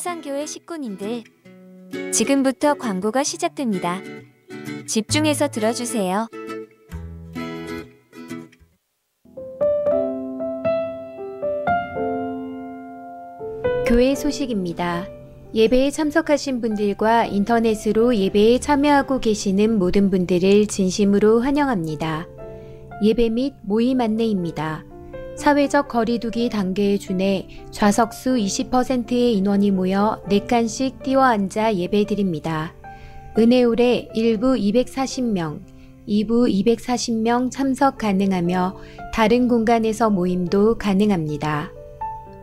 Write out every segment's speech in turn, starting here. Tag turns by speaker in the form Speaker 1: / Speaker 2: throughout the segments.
Speaker 1: 사상교회 식구님들, 지금부터 광고가 시작됩니다. 집중해서 들어주세요. 교회 소식입니다. 예배에 참석하신 분들과 인터넷으로 예배에 참여하고 계시는 모든 분들을 진심으로 환영합니다. 예배 및 모임 안내입니다. 사회적 거리두기 단계에 준해 좌석수 20%의 인원이 모여 4칸씩 띄워 앉아 예배드립니다. 은혜홀에 1부 240명, 2부 240명 참석 가능하며 다른 공간에서 모임도 가능합니다.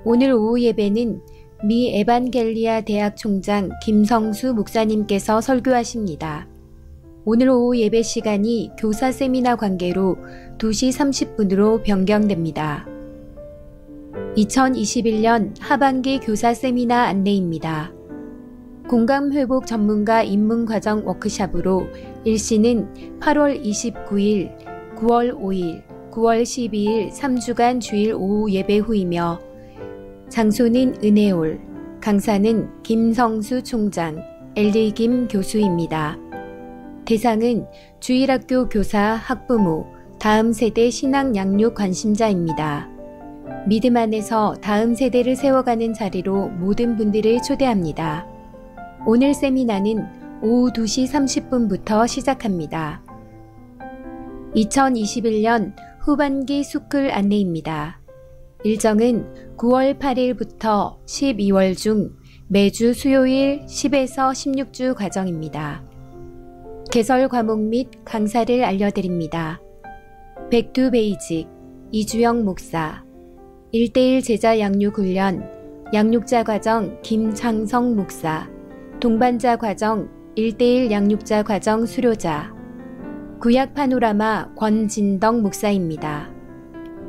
Speaker 1: 오늘 오후 예배는 미 에반겔리아 대학 총장 김성수 목사님께서 설교하십니다. 오늘 오후 예배 시간이 교사 세미나 관계로 2시 30분으로 변경됩니다. 2021년 하반기 교사 세미나 안내입니다. 공감회복 전문가 입문과정 워크샵으로 일시는 8월 29일, 9월 5일, 9월 12일 3주간 주일 오후 예배 후이며 장소는 은혜홀, 강사는 김성수 총장, 엘리 김 교수입니다. 대상은 주일학교 교사, 학부모, 다음 세대 신앙 양육 관심자입니다. 믿음 안에서 다음 세대를 세워가는 자리로 모든 분들을 초대합니다. 오늘 세미나는 오후 2시 30분부터 시작합니다. 2021년 후반기 수클 안내입니다. 일정은 9월 8일부터 12월 중 매주 수요일 10에서 16주 과정입니다. 개설 과목 및 강사를 알려드립니다. 백투베이직, 이주영 목사, 1:1 제자 양육 훈련, 양육자 과정 김창성 목사, 동반자 과정 1:1 양육자 과정 수료자, 구약 파노라마 권진덕 목사입니다.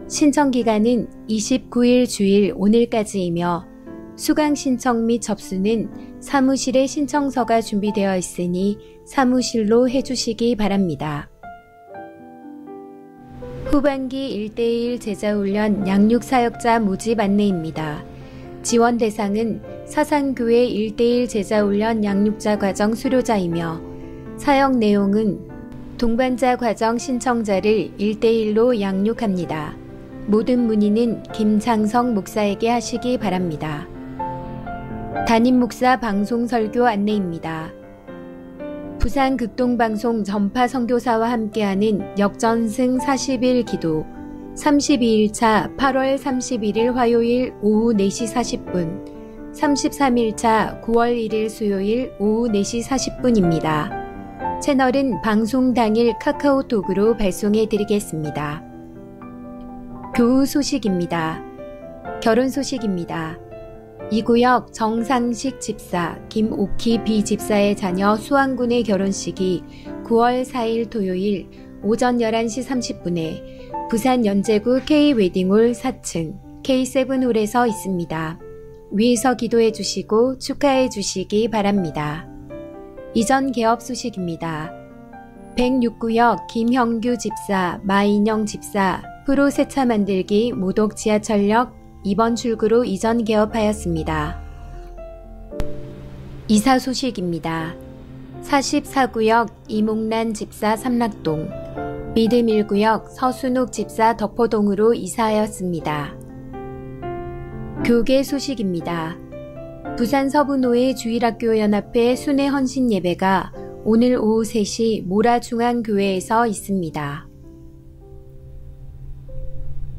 Speaker 1: 신청 기간은 29일 주일 오늘까지이며 수강 신청 및 접수는 사무실에 신청서가 준비되어 있으니 사무실로 해주시기 바랍니다. 후반기 1:1 제자훈련 양육사역자 모집 안내입니다. 지원 대상은 사상교회 1:1 제자훈련 양육자 과정 수료자이며 사역 내용은 동반자 과정 신청자를 1:1로 양육합니다. 모든 문의는 김창성 목사에게 하시기 바랍니다. 담임 목사 방송 설교 안내입니다. 부산 극동방송 전파 선교사와 함께하는 역전승 40일 기도 32일차 8월 31일 화요일 오후 4시 40분, 33일차 9월 1일 수요일 오후 4시 40분입니다. 채널은 방송 당일 카카오톡으로 발송해 드리겠습니다. 교우 소식입니다. 결혼 소식입니다. 이 구역 정상식 집사, 김옥희 비집사의 자녀 수환군의 결혼식이 9월 4일 토요일 오전 11시 30분에 부산 연제구 K웨딩홀 4층 K7홀에서 있습니다. 위에서 기도해 주시고 축하해 주시기 바랍니다. 이전 개업 소식입니다. 106구역 김형규 집사, 마인영 집사, 프로 세차 만들기 모독 지하철역 2번 출구로 이전 개업하였습니다. 이사 소식입니다. 44구역 이목란 집사 삼락동, 믿음 1구역 서순옥 집사 덕포동으로 이사하였습니다. 교계 소식입니다. 부산 서부노회 주일학교연합회 순회 헌신 예배가 오늘 오후 3시 모라중앙교회에서 있습니다.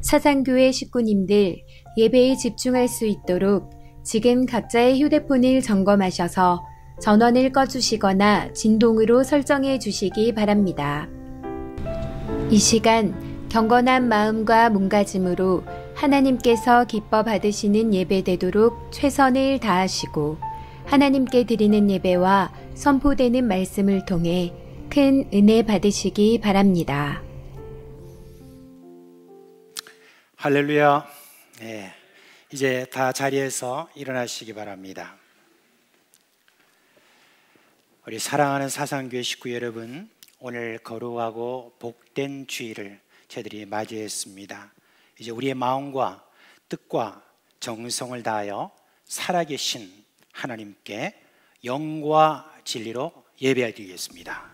Speaker 1: 사상교회 식구님들, 예배에 집중할 수 있도록 지금 각자의 휴대폰을 점검하셔서 전원을 꺼주시거나 진동으로 설정해 주시기 바랍니다. 이 시간 경건한 마음과 몸가짐으로 하나님께서 기뻐 받으시는 예배되도록 최선을 다하시고 하나님께 드리는 예배와 선포되는 말씀을 통해 큰 은혜 받으시기 바랍니다.
Speaker 2: 할렐루야. 네, 이제 다 자리에서 일어나시기 바랍니다. 우리 사랑하는 사상교회 식구 여러분, 오늘 거룩하고 복된 주일을 저희들이 맞이했습니다. 이제 우리의 마음과 뜻과 정성을 다하여 살아계신 하나님께 영과 진리로 예배드리겠습니다.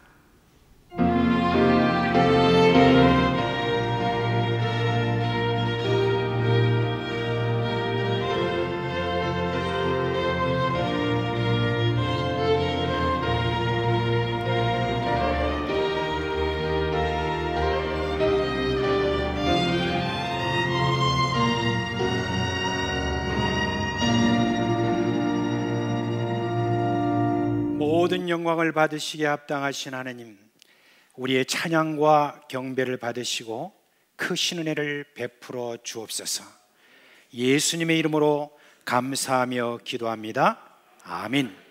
Speaker 2: 모든 영광을 받으시기에 합당하신 하나님, 우리의 찬양과 경배를 받으시고 크신 은혜를 베풀어 주옵소서. 예수님의 이름으로 감사하며 기도합니다. 아멘.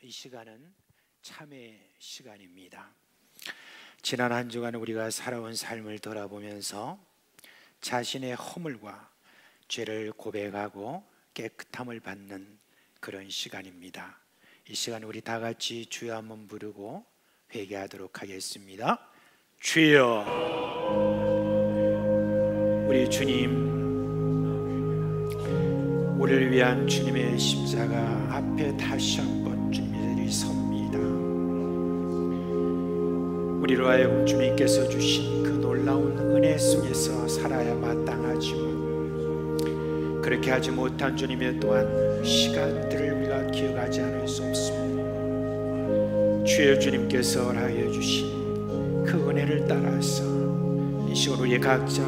Speaker 2: 시간은 참회의 시간입니다. 지난 한 주간 우리가 살아온 삶을 돌아보면서 자신의 허물과 죄를 고백하고 깨끗함을 받는 그런 시간입니다. 이 시간 우리 다 같이 주여 한번 부르고 회개하도록 하겠습니다. 주여. 우리 주님, 우리를 위한 주님의 십자가 앞에 다시 한번 주님이 섭니다. 우리로 하여금 주님께서 주신 그 놀라운 은혜 속에서 살아야 마땅하지만 그렇게 하지 못한 주님의 또한 시간들을 우리가 기억하지 않을 수 없습니다. 주여, 주님께서 하여 주신 그 은혜를 따라서 이 시간 우리 각자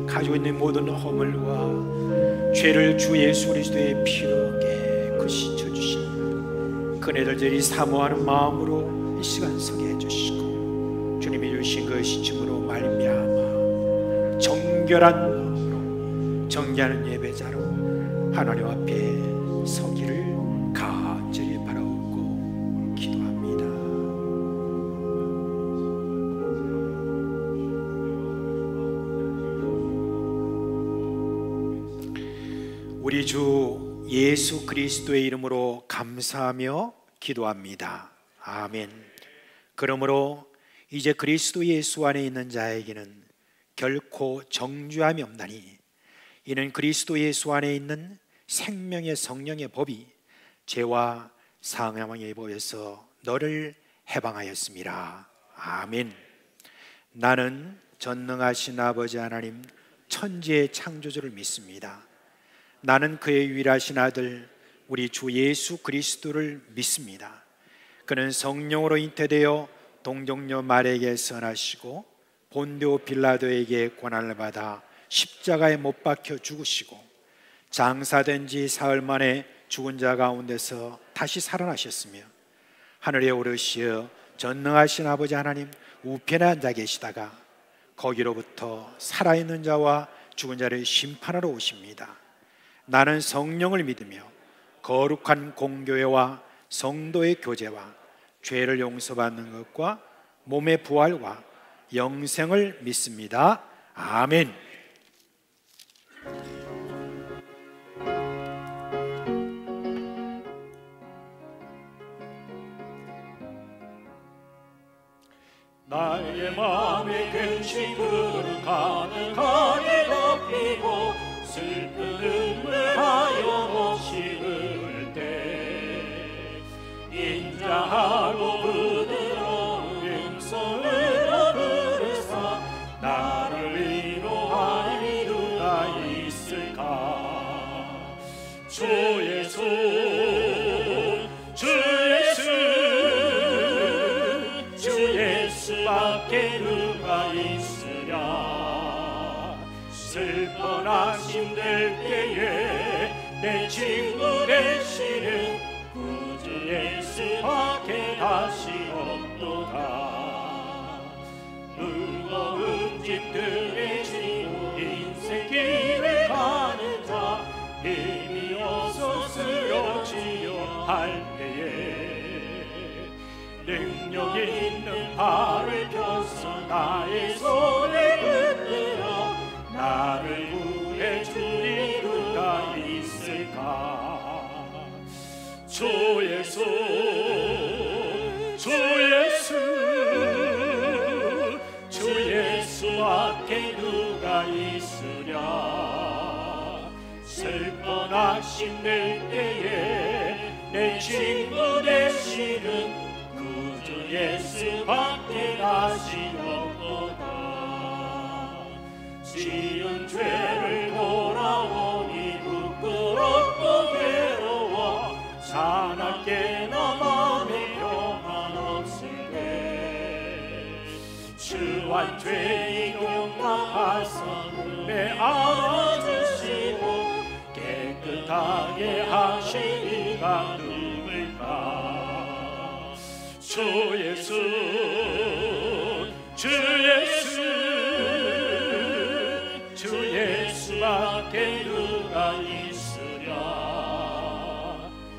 Speaker 2: 가지고 있는 모든 허물과 죄를 주 예수 그리스도의 피로 깨끗이 져주신 그 은혜를 저희 사모하는 마음으로 이 시간 서게 해주시고, 주님이 주신 그 시침으로 말미암아 정결한 마음으로 정죄하는 예배자로 하나님 앞에 서기를 간절히 바라옵고 기도합니다. 우리 주 예수 그리스도의 이름으로 감사하며 기도합니다. 아멘. 그러므로 이제 그리스도 예수 안에 있는 자에게는 결코 정죄함이 없나니 이는 그리스도 예수 안에 있는 생명의 성령의 법이 죄와 사망의 법에서 너를 해방하였습니다. 아멘. 나는 전능하신 아버지 하나님 천지의 창조주를 믿습니다. 나는 그의 유일하신 아들 우리 주 예수 그리스도를 믿습니다. 그는 성령으로 잉태되어 동정녀 마리아에게 선하시고 본디오 빌라도에게 고난을 받아 십자가에 못 박혀 죽으시고 장사된 지 사흘 만에 죽은 자 가운데서 다시 살아나셨으며 하늘에 오르시어 전능하신 아버지 하나님 우편에 앉아 계시다가 거기로부터 살아있는 자와 죽은 자를 심판하러 오십니다. 나는 성령을 믿으며 거룩한 공교회와 성도의 교제와 죄를 용서받는 것과 몸의 부활과 영생을 믿습니다. 아멘.
Speaker 3: 나의 맘에 근심 가득하게 덮이고 슬픈 눈물 하염없이 흐를 때 인자하고 부드러운 음성으로 부르사 나를 위로하니 누가 있을까. 주 예수 주 예수 주 예수밖에 누가 있으랴. 슬픈 아심될 때에 내 친구 되시는 구주 예수밖에 다시 없도다. 무거운 짐들에 지고 인생 길을 가는 자 힘이 없어 쓰러지려 할 때에 능력 있는 발을 펴서 나의 손을 붙들어 나를 구해주리 누가 있을까. 주 예수 주 예수 주 예수밖에 누가 있으랴. 슬픈 악심낼 때에 내 친구 되시는 구주 예수밖에 다시 없도다. 지은 죄를 돌아오니 부끄럽고 괴로워 사납게나 맘에 평안 없을 때 주한 죄인 용납하사 내 안아주시고 깨끗하게 하신 이가 누굴까. 주 예수 주 예수 주 예수밖에 누가 있으랴.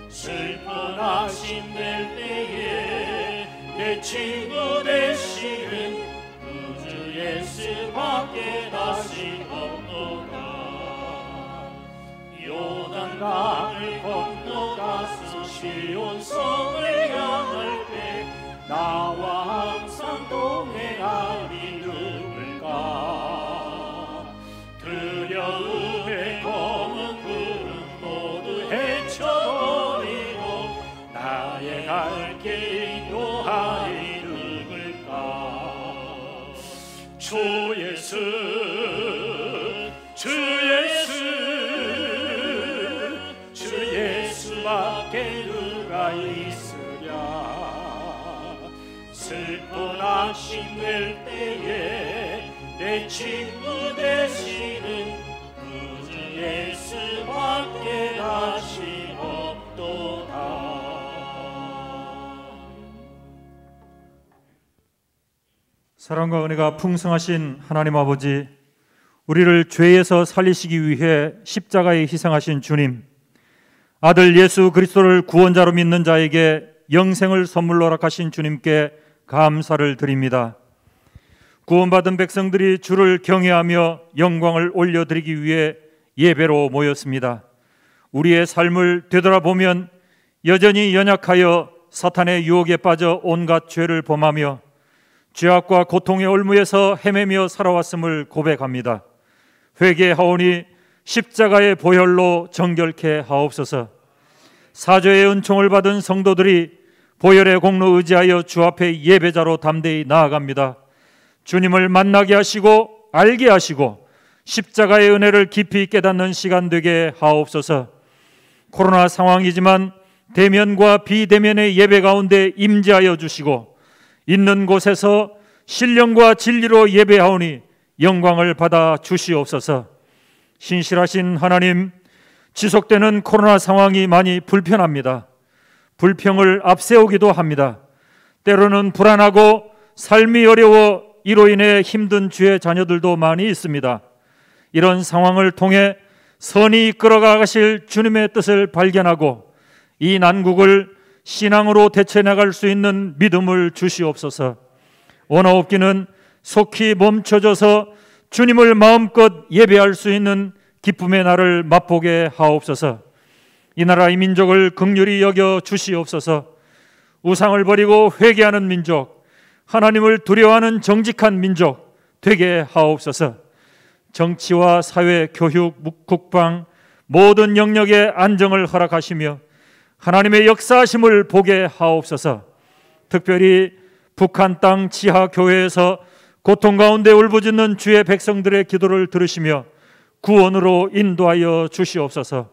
Speaker 3: 슬픈 아심될 때에 내 친구 되시는 구주 예수밖에 다시 없도다. 요단강을 건너가서 시온성을 향할 때 나와 항상 동행하리 누굴까. 두려움의 검은 구름 모두 헤쳐버리고 나의 갈 길 인도하리 누굴까. 주 예수 주 예수 주 예수밖에 누가 있으랴. 슬픈 악심낼 때에 내 친구 되시는 구주 예수밖에 다시 없도다.
Speaker 4: 사랑과 은혜가 풍성하신 하나님 아버지, 우리를 죄에서 살리시기 위해 십자가에 희생하신 주님, 아들 예수 그리스도를 구원자로 믿는 자에게 영생을 선물로 허락하신 주님께 감사를 드립니다. 구원받은 백성들이 주를 경외하며 영광을 올려드리기 위해 예배로 모였습니다. 우리의 삶을 되돌아보면 여전히 연약하여 사탄의 유혹에 빠져 온갖 죄를 범하며 죄악과 고통의 올무에서 헤매며 살아왔음을 고백합니다. 회개하오니 십자가의 보혈로 정결케 하옵소서. 사죄의 은총을 받은 성도들이 보혈의 공로 의지하여 주 앞에 예배자로 담대히 나아갑니다. 주님을 만나게 하시고 알게 하시고 십자가의 은혜를 깊이 깨닫는 시간 되게 하옵소서. 코로나 상황이지만 대면과 비대면의 예배 가운데 임재하여 주시고 있는 곳에서 신령과 진리로 예배하오니 영광을 받아 주시옵소서. 신실하신 하나님, 지속되는 코로나 상황이 많이 불편합니다. 불평을 앞세우기도 합니다. 때로는 불안하고 삶이 어려워 이로 인해 힘든 주의 자녀들도 많이 있습니다. 이런 상황을 통해 선이 이끌어가 가실 주님의 뜻을 발견하고 이 난국을 신앙으로 대처해나갈 수 있는 믿음을 주시옵소서. 원하옵기는 속히 멈춰져서 주님을 마음껏 예배할 수 있는 기쁨의 날을 맛보게 하옵소서. 이 나라 이 민족을 긍휼히 여겨 주시옵소서. 우상을 버리고 회개하는 민족, 하나님을 두려워하는 정직한 민족 되게 하옵소서. 정치와 사회, 교육, 국방 모든 영역에 안정을 허락하시며 하나님의 역사하심을 보게 하옵소서. 특별히 북한 땅 지하 교회에서 고통 가운데 울부짖는 주의 백성들의 기도를 들으시며 구원으로 인도하여 주시옵소서.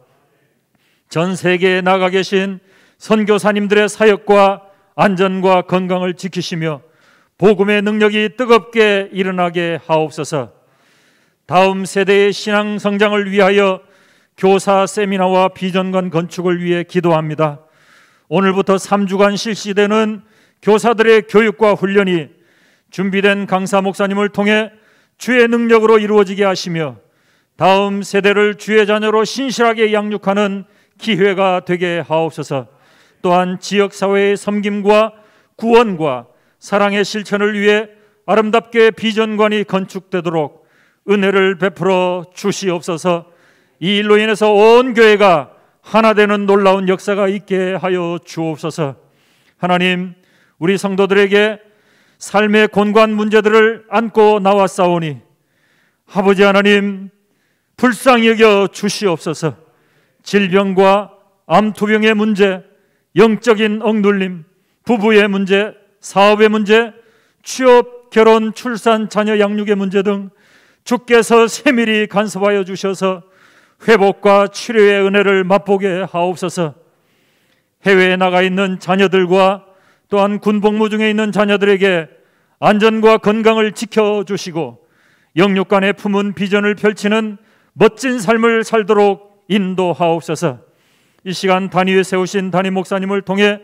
Speaker 4: 전 세계에 나가 계신 선교사님들의 사역과 안전과 건강을 지키시며 복음의 능력이 뜨겁게 일어나게 하옵소서. 다음 세대의 신앙 성장을 위하여 교사 세미나와 비전관 건축을 위해 기도합니다. 오늘부터 3주간 실시되는 교사들의 교육과 훈련이 준비된 강사 목사님을 통해 주의 능력으로 이루어지게 하시며 다음 세대를 주의 자녀로 신실하게 양육하는 기회가 되게 하옵소서. 또한 지역사회의 섬김과 구원과 사랑의 실천을 위해 아름답게 비전관이 건축되도록 은혜를 베풀어 주시옵소서. 이 일로 인해서 온 교회가 하나 되는 놀라운 역사가 있게 하여 주옵소서. 하나님, 우리 성도들에게 삶의 곤고한 문제들을 안고 나왔사오니 아버지 하나님, 불쌍히 여겨 주시옵소서. 질병과 암투병의 문제, 영적인 억눌림, 부부의 문제, 사업의 문제, 취업, 결혼, 출산, 자녀 양육의 문제 등 주께서 세밀히 간섭하여 주셔서 회복과 치료의 은혜를 맛보게 하옵소서. 해외에 나가 있는 자녀들과 또한 군복무 중에 있는 자녀들에게 안전과 건강을 지켜주시고 영육간에 품은 비전을 펼치는 멋진 삶을 살도록 인도하옵소서. 이 시간 단위에 세우신 담임 목사님을 통해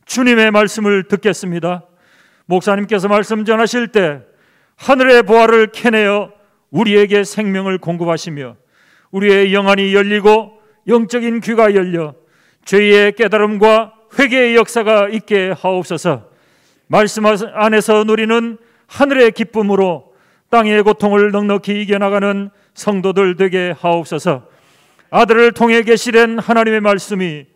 Speaker 4: 주님의 말씀을 듣겠습니다. 목사님께서 말씀 전하실 때 하늘의 보화를 캐내어 우리에게 생명을 공급하시며 우리의 영안이 열리고 영적인 귀가 열려 죄의 깨달음과 회개의 역사가 있게 하옵소서. 말씀 안에서 누리는 하늘의 기쁨으로 땅의 고통을 넉넉히 이겨나가는 성도들 되게 하옵소서. 아들을 통해 계시된 하나님의 말씀이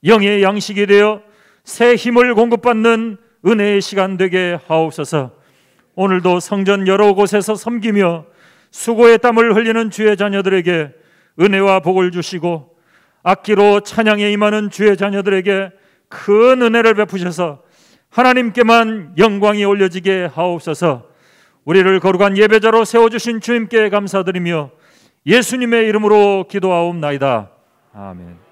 Speaker 4: 영의 양식이 되어 새 힘을 공급받는 은혜의 시간 되게 하옵소서. 오늘도 성전 여러 곳에서 섬기며 수고의 땀을 흘리는 주의 자녀들에게 은혜와 복을 주시고 악기로 찬양에 임하는 주의 자녀들에게 큰 은혜를 베푸셔서 하나님께만 영광이 올려지게 하옵소서. 우리를 거룩한 예배자로 세워주신 주님께 감사드리며 예수님의 이름으로 기도하옵나이다. 아멘.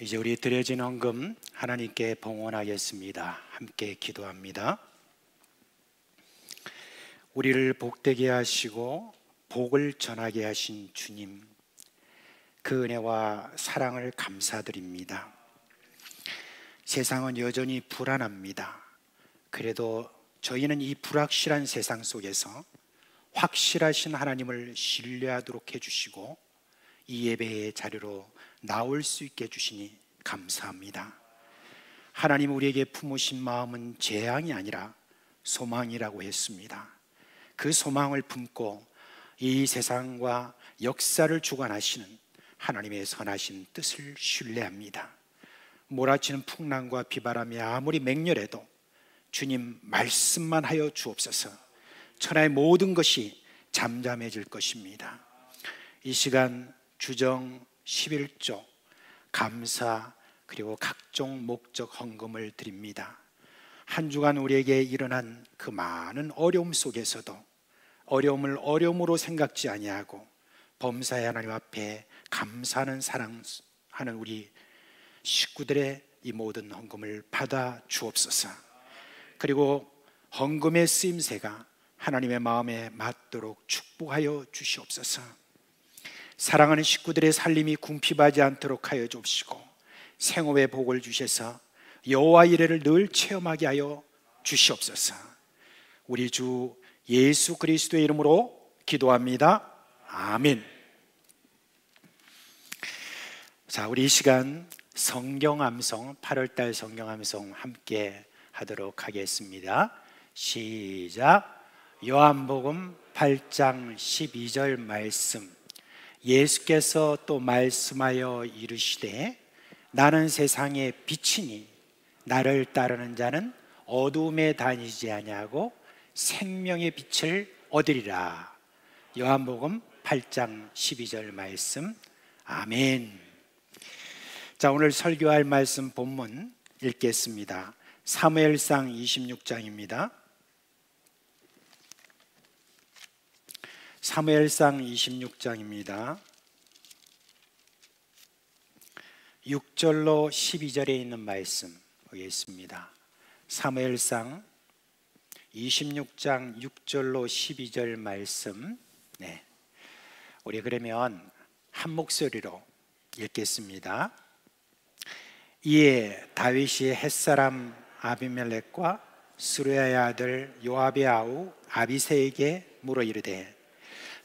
Speaker 2: 이제 우리 드려진 헌금 하나님께 봉헌하겠습니다. 함께 기도합니다. 우리를 복되게 하시고 복을 전하게 하신 주님, 그 은혜와 사랑을 감사드립니다. 세상은 여전히 불안합니다. 그래도 저희는 이 불확실한 세상 속에서 확실하신 하나님을 신뢰하도록 해주시고 이 예배의 자리로 나올 수 있게 해주시니 감사합니다. 하나님, 우리에게 품으신 마음은 재앙이 아니라 소망이라고 했습니다. 그 소망을 품고 이 세상과 역사를 주관하시는 하나님의 선하신 뜻을 신뢰합니다. 몰아치는 풍랑과 비바람이 아무리 맹렬해도 주님 말씀만 하여 주옵소서. 천하의 모든 것이 잠잠해질 것입니다. 이 시간 주정 11조 감사 그리고 각종 목적 헌금을 드립니다. 한 주간 우리에게 일어난 그 많은 어려움 속에서도 어려움을 어려움으로 생각지 아니하고 범사의 하나님 앞에 감사하는 사랑하는 우리 식구들의 이 모든 헌금을 받아 주옵소서. 그리고 헌금의 쓰임새가 하나님의 마음에 맞도록 축복하여 주시옵소서. 사랑하는 식구들의 살림이 궁핍하지 않도록 하여 주옵시고 생업의 복을 주셔서 여호와 이레를 늘 체험하게 하여 주시옵소서. 우리 주 예수 그리스도의 이름으로 기도합니다. 아멘. 자, 우리 이 시간 성경암송 8월달 성경암송 함께 하도록 하겠습니다. 시작. 요한복음 8장 12절 말씀. 예수께서 또 말씀하여 이르시되 나는 세상의 빛이니 나를 따르는 자는 어두움에 다니지 아니하고 생명의 빛을 얻으리라. 요한복음 8장 12절 말씀. 아멘. 자, 오늘 설교할 말씀 본문 읽겠습니다. 사무엘상 26장입니다. 사무엘상 26장입니다. 6절로 12절에 있는 말씀 보겠습니다. 사무엘상 26장 6절로 12절 말씀. 네, 우리 그러면 한 목소리로 읽겠습니다. 이에 다윗이 햇사람 아비멜렉과 스루야의 아들 요압의 아우 아비새에게 물어 이르되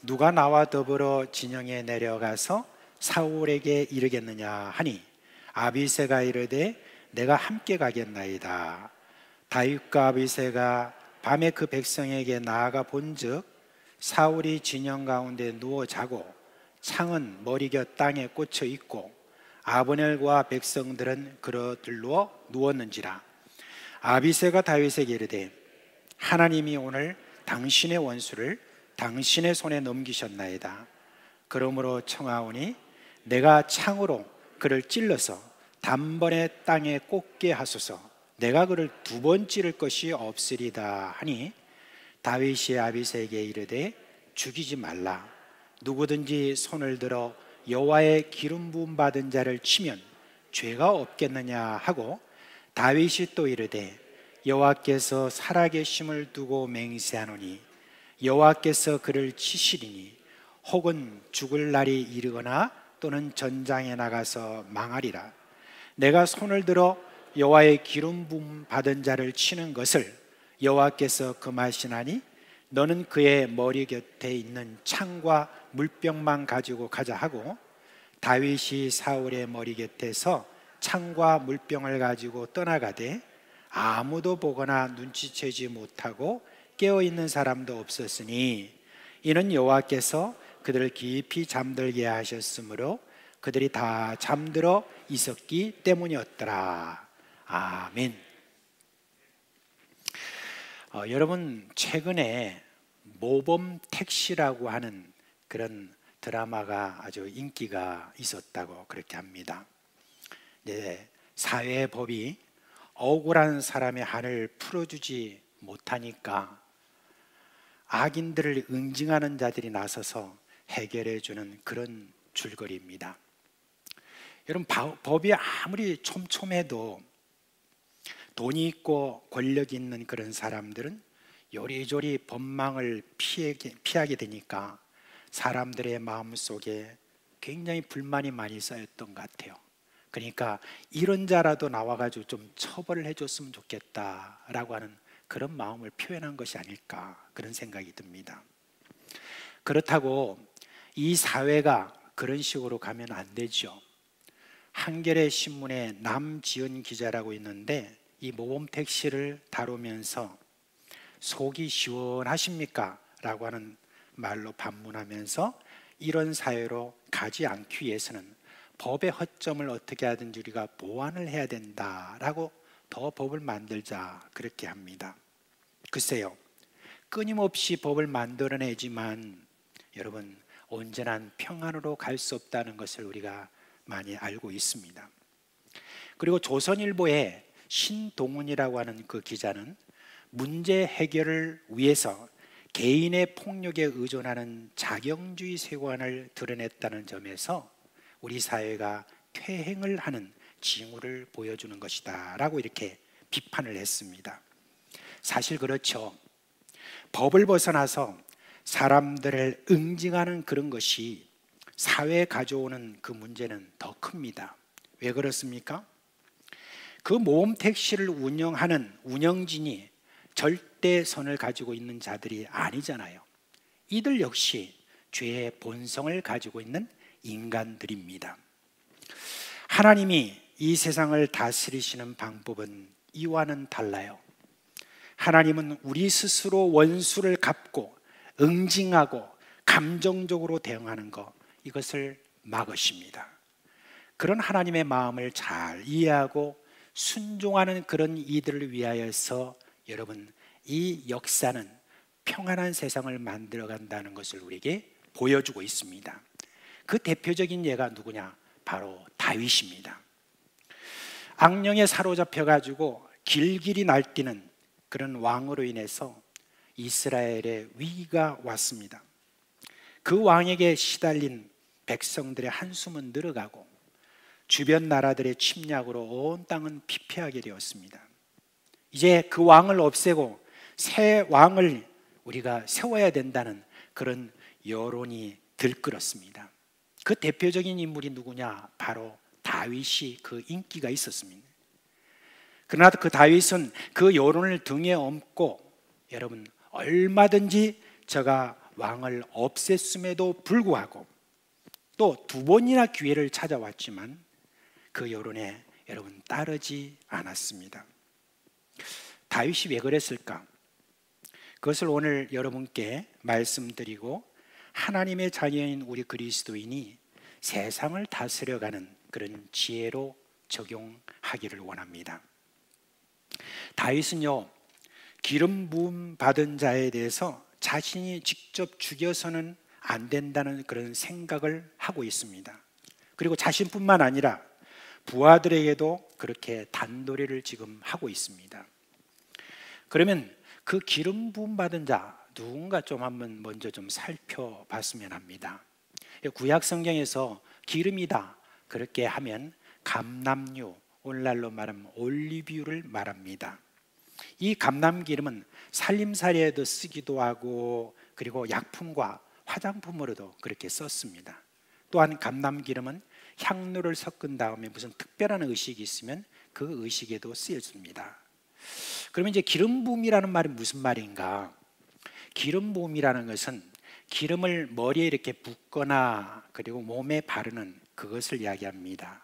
Speaker 2: 누가 나와 더불어 진영에 내려가서 사울에게 이르겠느냐 하니 아비새가 이르되 내가 함께 가겠나이다. 다윗과 아비새가 밤에 그 백성에게 나아가 본즉 사울이 진영 가운데 누워 자고 창은 머리곁 땅에 꽂혀 있고 아브넬과 백성들은 그러들러 누웠는지라. 아비새가 다윗에게 이르되 하나님이 오늘 당신의 원수를 당신의 손에 넘기셨나이다. 그러므로 청하오니 내가 창으로 그를 찔러서 단번에 땅에 꽂게 하소서. 내가 그를 2번 찌를 것이 없으리다 하니 다윗이 아비새에게 이르되 죽이지 말라. 누구든지 손을 들어 여호와의 기름 부음 받은 자를 치면 죄가 없겠느냐 하고 다윗이 또 이르되 여호와께서 살아계심을 두고 맹세하노니 여호와께서 그를 치시리니 혹은 죽을 날이 이르거나 또는 전장에 나가서 망하리라. 내가 손을 들어 여호와의 기름 부음 받은 자를 치는 것을 여호와께서 금하시나니 너는 그의 머리 곁에 있는 창과 물병만 가지고 가자 하고 다윗이 사울의 머리 곁에서 창과 물병을 가지고 떠나가되 아무도 보거나 눈치채지 못하고 깨어있는 사람도 없었으니 이는 여호와께서 그들을 깊이 잠들게 하셨으므로 그들이 다 잠들어 있었기 때문이었더라. 아멘. 여러분, 최근에 모범 택시라고 하는 그런 드라마가 아주 인기가 있었다고 그렇게 합니다. 네, 사회의 법이 억울한 사람의 한을 풀어주지 못하니까 악인들을 응징하는 자들이 나서서 해결해 주는 그런 줄거리입니다. 여러분, 법이 아무리 촘촘해도 돈이 있고 권력이 있는 그런 사람들은 요리조리 법망을 피하게 되니까 사람들의 마음속에 굉장히 불만이 많이 쌓였던 것 같아요. 그러니까 이런 자라도 나와가지고 좀 처벌을 해줬으면 좋겠다라고 하는 그런 마음을 표현한 것이 아닐까, 그런 생각이 듭니다. 그렇다고 이 사회가 그런 식으로 가면 안 되죠. 한겨레 신문에 남지은 기자라고 있는데 이 모범택시를 다루면서 속이 시원하십니까? 라고 하는 말로 반문하면서 이런 사회로 가지 않기 위해서는 법의 허점을 어떻게 하든지 우리가 보완을 해야 된다라고 더 법을 만들자, 그렇게 합니다. 글쎄요, 끊임없이 법을 만들어내지만 여러분, 온전한 평안으로 갈 수 없다는 것을 우리가 많이 알고 있습니다. 그리고 조선일보의 신동훈이라고 하는 그 기자는 문제 해결을 위해서 개인의 폭력에 의존하는 자경주의 세관을 드러냈다는 점에서 우리 사회가 퇴행을 하는 징후를 보여주는 것이다 라고 이렇게 비판을 했습니다. 사실 그렇죠. 법을 벗어나서 사람들을 응징하는 그런 것이 사회에 가져오는 그 문제는 더 큽니다. 왜 그렇습니까? 그 모험택시를 운영하는 운영진이 절대선을 가지고 있는 자들이 아니잖아요. 이들 역시 죄의 본성을 가지고 있는 인간들입니다. 하나님이 이 세상을 다스리시는 방법은 이와는 달라요. 하나님은 우리 스스로 원수를 갚고 응징하고 감정적으로 대응하는 것, 이것을 막으십니다. 그런 하나님의 마음을 잘 이해하고 순종하는 그런 이들을 위하여서 여러분, 이 역사는 평안한 세상을 만들어 간다는 것을 우리에게 보여주고 있습니다. 그 대표적인 예가 누구냐? 바로 다윗입니다. 악령에 사로잡혀 가지고 길길이 날뛰는 그런 왕으로 인해서 이스라엘의 위기가 왔습니다. 그 왕에게 시달린 백성들의 한숨은 늘어가고 주변 나라들의 침략으로 온 땅은 피폐하게 되었습니다. 이제 그 왕을 없애고 새 왕을 우리가 세워야 된다는 그런 여론이 들끓었습니다. 그 대표적인 인물이 누구냐? 바로 다윗이 그 인기가 있었습니다. 그러나 그 다윗은 그 여론을 등에 업고 여러분, 얼마든지 저가 왕을 없앴음에도 불구하고 또 2번이나 기회를 찾아왔지만 그 여론에 여러분 따르지 않았습니다. 다윗이 왜 그랬을까? 그것을 오늘 여러분께 말씀드리고 하나님의 자녀인 우리 그리스도인이 세상을 다스려가는 그런 지혜로 적용하기를 원합니다. 다윗은요, 기름 부음 받은 자에 대해서 자신이 직접 죽여서는 안 된다는 그런 생각을 하고 있습니다. 그리고 자신뿐만 아니라 부하들에게도 그렇게 단도리를 지금 하고 있습니다. 그러면 그 기름 부음 받은 자 누군가 좀 한번 먼저 좀 살펴봤으면 합니다. 구약 성경에서 기름이다 그렇게 하면 감람유, 오늘날로 말하면 올리브유를 말합니다. 이 감람기름은 살림살이에도 쓰기도 하고 그리고 약품과 화장품으로도 그렇게 썼습니다. 또한 감람기름은 향료를 섞은 다음에 무슨 특별한 의식이 있으면 그 의식에도 쓰였습니다. 그러면 이제 기름 부음이라는 말이 무슨 말인가? 기름 부음이라는 것은 기름을 머리에 이렇게 붓거나 그리고 몸에 바르는 그것을 이야기합니다.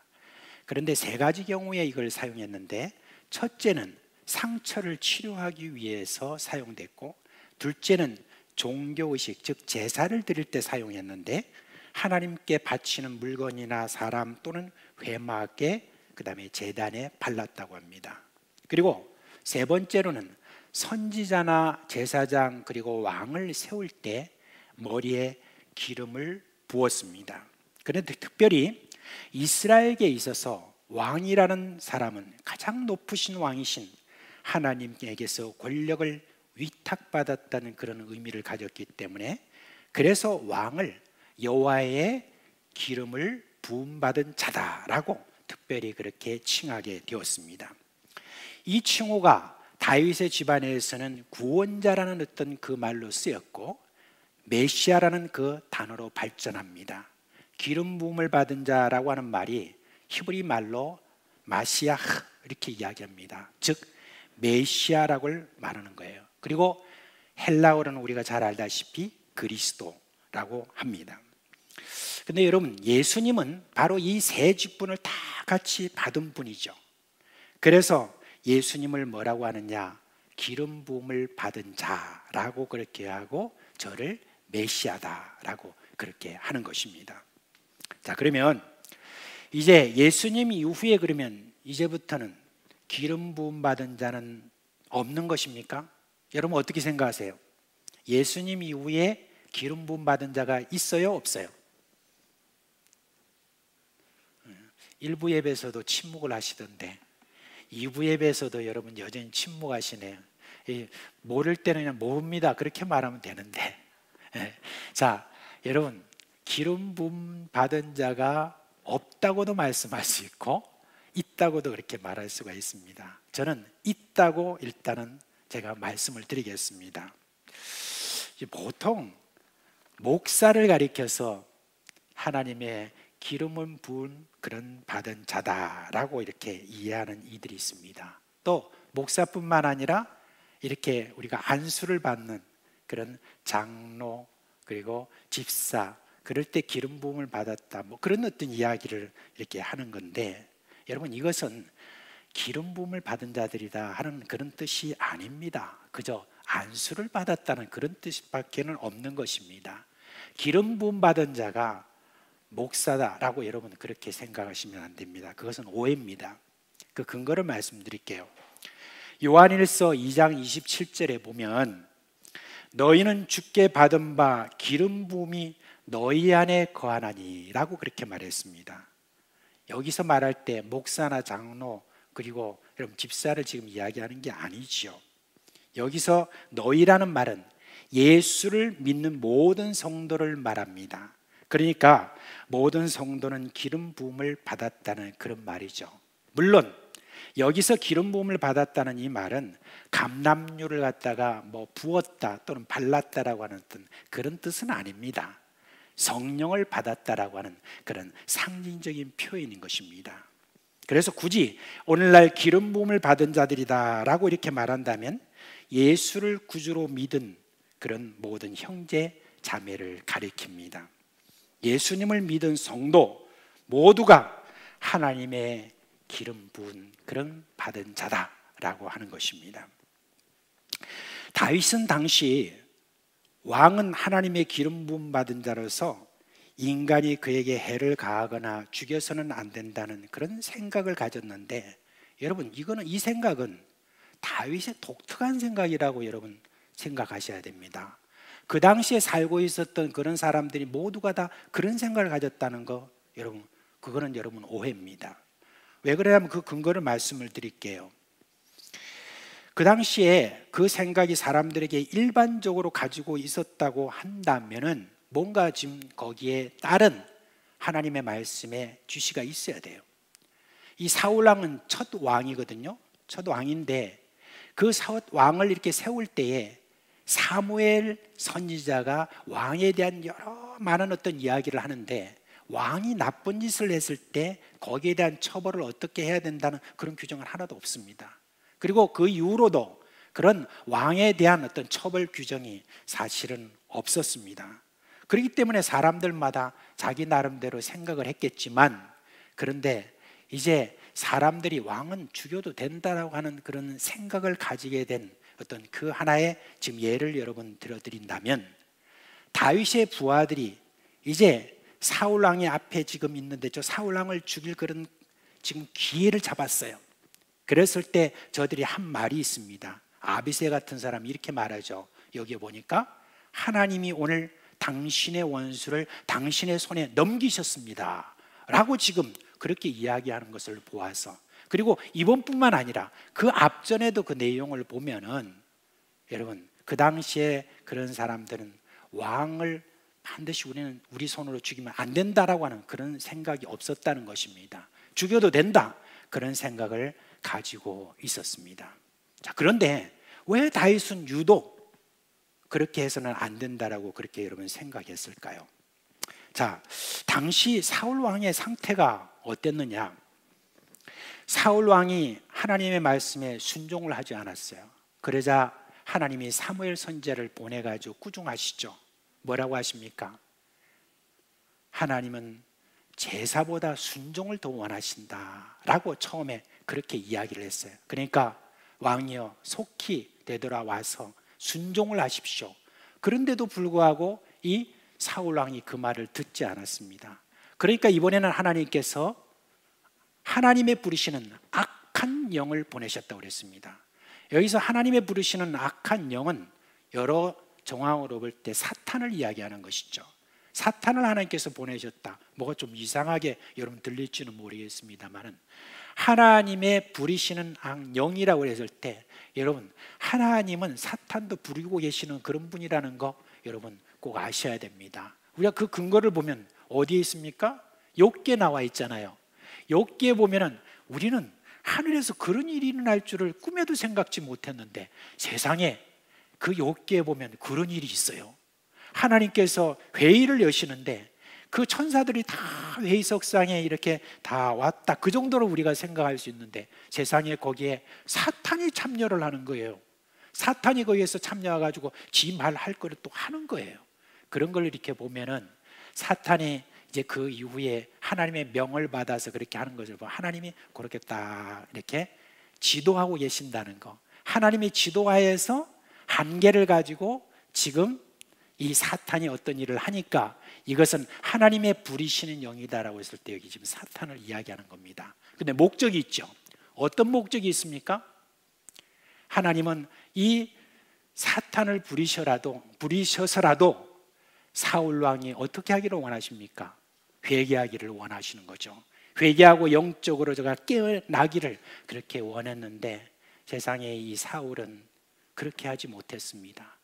Speaker 2: 그런데 3가지 경우에 이걸 사용했는데, 첫째는 상처를 치료하기 위해서 사용됐고, 둘째는 종교의식, 즉 제사를 드릴 때 사용했는데, 하나님께 바치는 물건이나 사람 또는 회막에, 그 다음에 제단에 발랐다고 합니다. 그리고 3번째로는 선지자나 제사장 그리고 왕을 세울 때 머리에 기름을 부었습니다. 그런데 특별히 이스라엘에게 있어서 왕이라는 사람은 가장 높으신 왕이신 하나님께서 권력을 위탁받았다는 그런 의미를 가졌기 때문에, 그래서 왕을 여호와의 기름을 부음받은 자다라고 특별히 그렇게 칭하게 되었습니다. 이 칭호가 다윗의 집안에서는 구원자라는 어떤 그 말로 쓰였고 메시아라는 그 단어로 발전합니다. 기름 부음을 받은 자라고 하는 말이 히브리 말로 마시아흐 이렇게 이야기합니다. 즉 메시아라고 말하는 거예요. 그리고 헬라어로는 우리가 잘 알다시피 그리스도라고 합니다. 근데 여러분, 예수님은 바로 이 세 직분을 다 같이 받은 분이죠. 그래서 예수님을 뭐라고 하느냐? 기름 부음을 받은 자라고 그렇게 하고 저를 메시아다라고 그렇게 하는 것입니다. 자, 그러면 이제 예수님 이후에 그러면 이제부터는 기름 부음 받은 자는 없는 것입니까? 여러분 어떻게 생각하세요? 예수님 이후에 기름 부음 받은 자가 있어요, 없어요? 일부 예배에서도 침묵을 하시던데 2부 예배에서도 여러분 여전히 침묵하시네요. 모를 때는 그냥 모릅니다 그렇게 말하면 되는데, 자, 여러분 기름 부음 받은 자가 없다고도 말씀할 수 있고 있다고도 그렇게 말할 수가 있습니다. 저는 있다고 일단은 제가 말씀을 드리겠습니다. 보통 목사를 가리켜서 하나님의 기름을 부은 그런 받은 자다라고 이렇게 이해하는 이들이 있습니다. 또 목사뿐만 아니라 이렇게 우리가 안수를 받는 그런 장로 그리고 집사, 그럴 때 기름 부음을 받았다, 뭐 그런 어떤 이야기를 이렇게 하는 건데, 여러분 이것은 기름 부음을 받은 자들이다 하는 그런 뜻이 아닙니다. 그저 안수를 받았다는 그런 뜻밖에는 없는 것입니다. 기름 부음 받은 자가 목사다라고 여러분 그렇게 생각하시면 안 됩니다. 그것은 오해입니다. 그 근거를 말씀드릴게요. 요한일서 2장 27절에 보면 너희는 주께 받은 바 기름 부음이 너희 안에 거하나니 라고 그렇게 말했습니다. 여기서 말할 때 목사나 장로 그리고 여러분 집사를 지금 이야기하는 게 아니지요. 여기서 너희라는 말은 예수를 믿는 모든 성도를 말합니다. 그러니까 모든 성도는 기름 부음을 받았다는 그런 말이죠. 물론 여기서 기름 부음을 받았다는 이 말은 감람유를 갖다가 뭐 부었다 또는 발랐다라고 하는 그런 뜻은 아닙니다. 성령을 받았다라고 하는 그런 상징적인 표현인 것입니다. 그래서 굳이 오늘날 기름 부음을 받은 자들이다라고 이렇게 말한다면 예수를 구주로 믿은 그런 모든 형제 자매를 가리킵니다. 예수님을 믿은 성도 모두가 하나님의 기름 부은 그런 받은 자다라고 하는 것입니다. 다윗은 당시 왕은 하나님의 기름 부음 받은 자로서 인간이 그에게 해를 가하거나 죽여서는 안 된다는 그런 생각을 가졌는데, 여러분 이 생각은 다윗의 독특한 생각이라고 여러분 생각하셔야 됩니다. 그 당시에 살고 있었던 그런 사람들이 모두가 다 그런 생각을 가졌다는 거, 여러분 그거는 여러분 오해입니다. 왜 그러냐면 그 근거를 말씀을 드릴게요. 그 당시에 그 생각이 사람들에게 일반적으로 가지고 있었다고 한다면은 뭔가 지금 거기에 다른 하나님의 말씀에 지시가 있어야 돼요. 이 사울 왕은 첫 왕이거든요. 첫 왕인데 그 왕을 이렇게 세울 때에 사무엘 선지자가 왕에 대한 여러 많은 어떤 이야기를 하는데, 왕이 나쁜 짓을 했을 때 거기에 대한 처벌을 어떻게 해야 된다는 그런 규정은 하나도 없습니다. 그리고 그 이후로도 그런 왕에 대한 어떤 처벌 규정이 사실은 없었습니다. 그렇기 때문에 사람들마다 자기 나름대로 생각을 했겠지만, 그런데 이제 사람들이 왕은 죽여도 된다라고 하는 그런 생각을 가지게 된 어떤 그 하나의 지금 예를 여러분 들어드린다면, 다윗의 부하들이 이제 사울 왕의 앞에 지금 있는데 저 사울 왕을 죽일 그런 지금 기회를 잡았어요. 그랬을 때 저들이 한 말이 있습니다. 아비새 같은 사람이 이렇게 말하죠. 여기에 보니까 하나님이 오늘 당신의 원수를 당신의 손에 넘기셨습니다 라고 지금 그렇게 이야기하는 것을 보아서, 그리고 이번뿐만 아니라 그 앞전에도 그 내용을 보면은 여러분 그 당시에 그런 사람들은 왕을 반드시 우리는 우리 손으로 죽이면 안 된다라고 하는 그런 생각이 없었다는 것입니다. 죽여도 된다, 그런 생각을 가지고 있었습니다. 자, 그런데 왜 다윗은 유독 그렇게 해서는 안 된다라고 그렇게 여러분 생각했을까요? 자, 당시 사울 왕의 상태가 어땠느냐? 사울 왕이 하나님의 말씀에 순종을 하지 않았어요. 그러자 하나님이 사무엘 선지자를 보내가지고 꾸중하시죠. 뭐라고 하십니까? 하나님은 제사보다 순종을 더 원하신다라고 처음에 그렇게 이야기를 했어요. 그러니까 왕이여 속히 되돌아와서 순종을 하십시오. 그런데도 불구하고 이 사울 왕이 그 말을 듣지 않았습니다. 그러니까 이번에는 하나님께서 하나님의 부르시는 악한 영을 보내셨다고 그랬습니다. 여기서 하나님의 부르시는 악한 영은 여러 정황으로 볼 때 사탄을 이야기하는 것이죠. 사탄을 하나님께서 보내셨다. 뭐가 좀 이상하게 여러분 들릴지는 모르겠습니다만, 하나님의 부리시는 영이라고 했을 때 여러분, 하나님은 사탄도 부리고 계시는 그런 분이라는 거 여러분 꼭 아셔야 됩니다. 우리가 그 근거를 보면 어디에 있습니까? 욥기에 나와 있잖아요. 욥기에 보면은 우리는 하늘에서 그런 일이 일어날 줄을 꿈에도 생각지 못했는데 세상에 그 욥기에 보면 그런 일이 있어요. 하나님께서 회의를 여시는데 그 천사들이 다 회의석상에 이렇게 다 왔다, 그 정도로 우리가 생각할 수 있는데 세상에 거기에 사탄이 참여를 하는 거예요. 사탄이 거기에서 참여해가지고 지 말 할 거를 또 하는 거예요. 그런 걸 이렇게 보면은 사탄이 이제 그 이후에 하나님의 명을 받아서 그렇게 하는 것을 보면 하나님이 그렇게 딱 이렇게 지도하고 계신다는 거, 하나님의 지도하에서 한계를 가지고 지금 이 사탄이 어떤 일을 하니까 이것은 하나님의 부리시는 영이다라고 했을 때 여기 지금 사탄을 이야기하는 겁니다. 근데 목적이 있죠. 어떤 목적이 있습니까? 하나님은 이 사탄을 부리셔서라도 사울 왕이 어떻게 하기를 원하십니까? 회개하기를 원하시는 거죠. 회개하고 영적으로 제가 깨어나기를 그렇게 원했는데 세상에 이 사울은 그렇게 하지 못했습니다.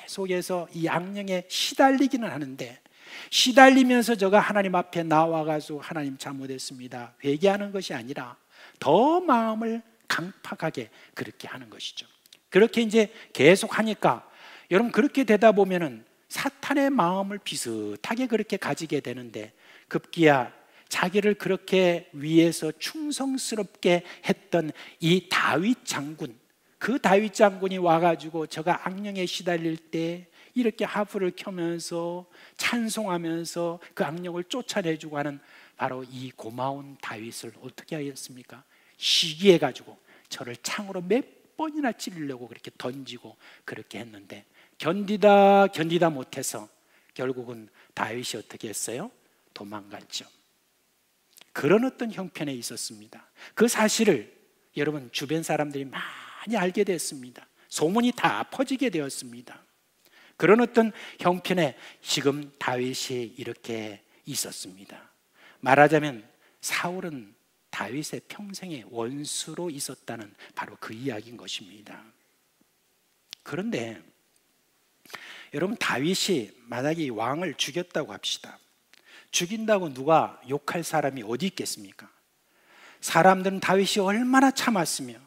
Speaker 2: 계속해서 이 악령에 시달리기는 하는데, 시달리면서 제가 하나님 앞에 나와가지고 하나님 잘못했습니다, 회개하는 것이 아니라 더 마음을 강팍하게 그렇게 하는 것이죠. 그렇게 이제 계속 하니까 여러분 그렇게 되다 보면은 사탄의 마음을 비슷하게 그렇게 가지게 되는데, 급기야 자기를 그렇게 위해서 충성스럽게 했던 이 다윗 장군, 그 다윗 장군이 와가지고 저가 악령에 시달릴 때 이렇게 하프를 켜면서 찬송하면서 그 악령을 쫓아내주고 하는 바로 이 고마운 다윗을 어떻게 하겠습니까? 시기해가지고 저를 창으로 몇 번이나 찌르려고 그렇게 던지고 그렇게 했는데 견디다 못해서 결국은 다윗이 어떻게 했어요? 도망갔죠. 그런 어떤 형편에 있었습니다. 그 사실을 여러분 주변 사람들이 많이 알게 됐습니다. 소문이 다 퍼지게 되었습니다. 그런 어떤 형편에 지금 다윗이 이렇게 있었습니다. 말하자면 사울은 다윗의 평생의 원수로 있었다는 바로 그 이야기인 것입니다. 그런데 여러분 다윗이 만약에 왕을 죽였다고 합시다. 죽인다고 누가 욕할 사람이 어디 있겠습니까? 사람들은 다윗이 얼마나 참았으며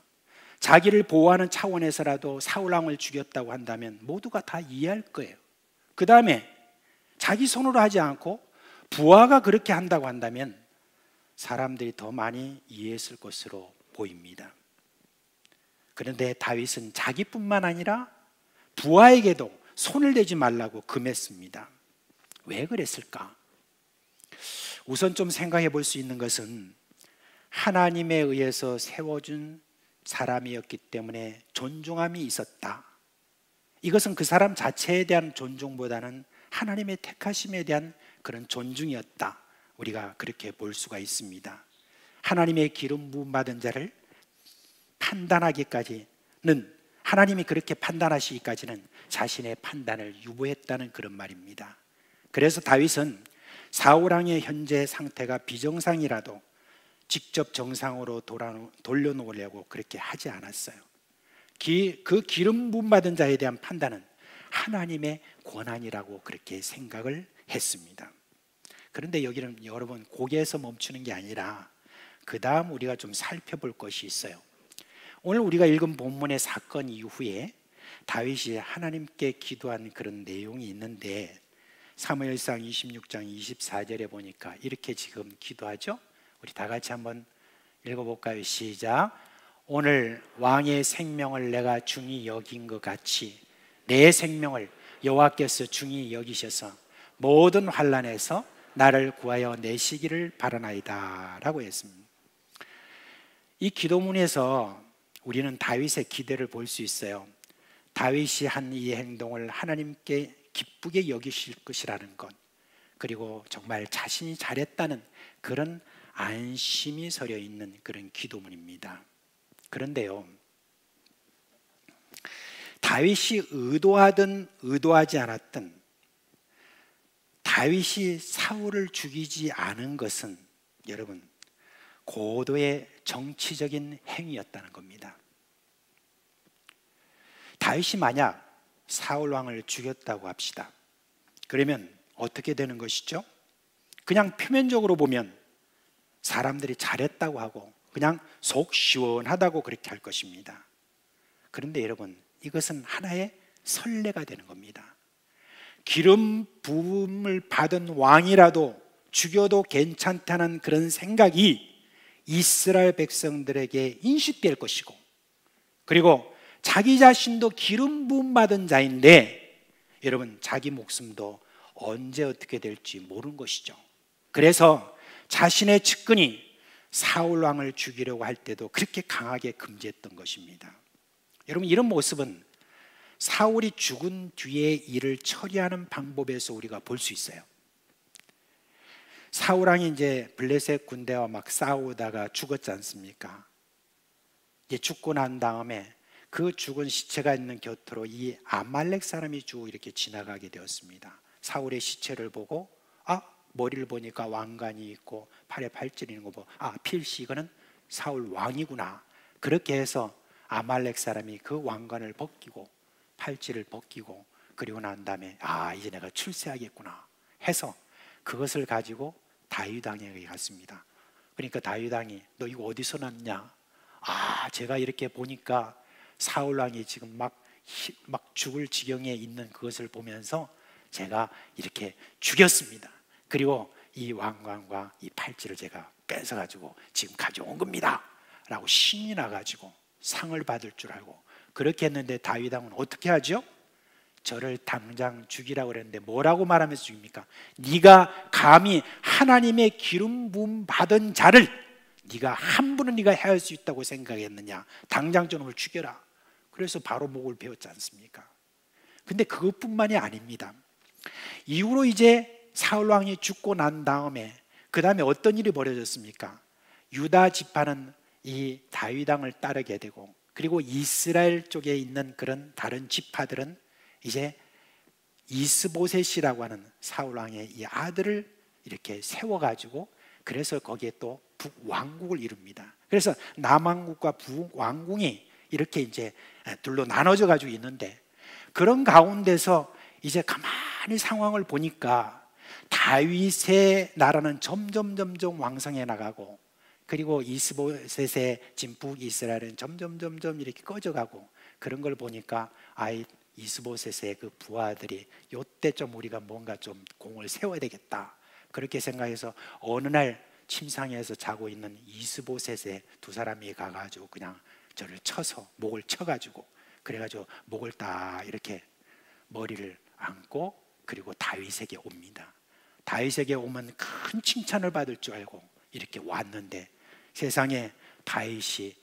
Speaker 2: 자기를 보호하는 차원에서라도 사울왕을 죽였다고 한다면 모두가 다 이해할 거예요. 그 다음에 자기 손으로 하지 않고 부하가 그렇게 한다고 한다면 사람들이 더 많이 이해했을 것으로 보입니다. 그런데 다윗은 자기뿐만 아니라 부하에게도 손을 대지 말라고 금했습니다. 왜 그랬을까? 우선 좀 생각해 볼 수 있는 것은 하나님에 의해서 세워준 사람이었기 때문에 존중함이 있었다. 이것은 그 사람 자체에 대한 존중보다는 하나님의 택하심에 대한 그런 존중이었다. 우리가 그렇게 볼 수가 있습니다. 하나님의 기름 부음 받은 자를 판단하기까지는, 하나님이 그렇게 판단하시기까지는 자신의 판단을 유보했다는 그런 말입니다. 그래서 다윗은 사울왕의 현재 상태가 비정상이라도 직접 정상으로 돌려놓으려고 그렇게 하지 않았어요. 그 기름 부음 받은 자에 대한 판단은 하나님의 권한이라고 그렇게 생각을 했습니다. 그런데 여기는 여러분 거기에서 멈추는 게 아니라 그 다음 우리가 좀 살펴볼 것이 있어요. 오늘 우리가 읽은 본문의 사건 이후에 다윗이 하나님께 기도한 그런 내용이 있는데 사무엘상 26장 24절에 보니까 이렇게 지금 기도하죠. 우리 다 같이 한번 읽어볼까요? 시작. 오늘 왕의 생명을 내가 중히 여긴 것 같이 내 생명을 여호와께서 중히 여기셔서 모든 환난에서 나를 구하여 내시기를 바라나이다 라고 했습니다. 이 기도문에서 우리는 다윗의 기대를 볼 수 있어요. 다윗이 한 이 행동을 하나님께 기쁘게 여기실 것이라는 것, 그리고 정말 자신이 잘했다는 그런 안심이 서려 있는 그런 기도문입니다. 그런데요, 다윗이 의도하든 의도하지 않았든 다윗이 사울을 죽이지 않은 것은 여러분 고도의 정치적인 행위였다는 겁니다. 다윗이 만약 사울 왕을 죽였다고 합시다. 그러면 어떻게 되는 것이죠? 그냥 표면적으로 보면 사람들이 잘했다고 하고 그냥 속 시원하다고 그렇게 할 것입니다. 그런데 여러분 이것은 하나의 선례가 되는 겁니다. 기름 부음을 받은 왕이라도 죽여도 괜찮다는 그런 생각이 이스라엘 백성들에게 인식될 것이고, 그리고 자기 자신도 기름 부음 받은 자인데 여러분 자기 목숨도 언제 어떻게 될지 모르는 것이죠. 그래서 자신의 측근이 사울 왕을 죽이려고 할 때도 그렇게 강하게 금지했던 것입니다. 여러분 이런 모습은 사울이 죽은 뒤에 일을 처리하는 방법에서 우리가 볼 수 있어요. 사울 왕이 이제 블레셋 군대와 막 싸우다가 죽었지 않습니까? 이제 죽고 난 다음에 그 죽은 시체가 있는 곁으로 이 아말렉 사람이 쭉 이렇게 지나가게 되었습니다. 사울의 시체를 보고 머리를 보니까 왕관이 있고 팔에 팔찌 있는 거 보고 필시 이거는 사울 왕이구나. 그렇게 해서 아말렉 사람이 그 왕관을 벗기고 팔찌를 벗기고 그리고 난 다음에 이제 내가 출세하겠구나 해서 그것을 가지고 다윗 왕에게 갔습니다. 그러니까 다윗 왕이 너 이거 어디서 났냐? 제가 이렇게 보니까 사울 왕이 지금 막 죽을 지경에 있는 그것을 보면서 제가 이렇게 죽였습니다. 그리고 이 왕관과 이 팔찌를 제가 뺏어가지고 지금 가져온 겁니다 라고 신이 나가지고 상을 받을 줄 알고 그렇게 했는데 다윗 왕은 어떻게 하죠? 저를 당장 죽이라고 그랬는데 뭐라고 말하면서 죽입니까? 네가 감히 하나님의 기름 부음 받은 자를 네가 함부로 네가 해할 수 있다고 생각했느냐? 당장 저놈을 죽여라. 그래서 바로 목을 베었지 않습니까? 근데 그것뿐만이 아닙니다. 이후로 이제 사울 왕이 죽고 난 다음에 그 다음에 어떤 일이 벌어졌습니까? 유다 지파는 이 다윗 왕을 따르게 되고, 그리고 이스라엘 쪽에 있는 그런 다른 지파들은 이제 이스보셋이라고 하는 사울 왕의 이 아들을 이렇게 세워가지고 그래서 거기에 또 북왕국을 이룹니다. 그래서 남왕국과 북왕국이 이렇게 이제 둘로 나눠져 가지고 있는데, 그런 가운데서 이제 가만히 상황을 보니까 다윗의 나라는 점점 왕성해 나가고, 그리고 이스보셋의 지금 북이스라엘은 점점 이렇게 꺼져가고, 그런 걸 보니까 이스보셋의 그 부하들이 요때 좀 우리가 뭔가 좀 공을 세워야 되겠다 그렇게 생각해서 어느 날 침상에서 자고 있는 이스보셋의 두 사람이 가가지고 그냥 저를 쳐서 목을 쳐가지고 그래가지고 목을 딱 이렇게 머리를 안고 그리고 다윗에게 옵니다. 다윗에게 오면 큰 칭찬을 받을 줄 알고 이렇게 왔는데, 세상에 다윗이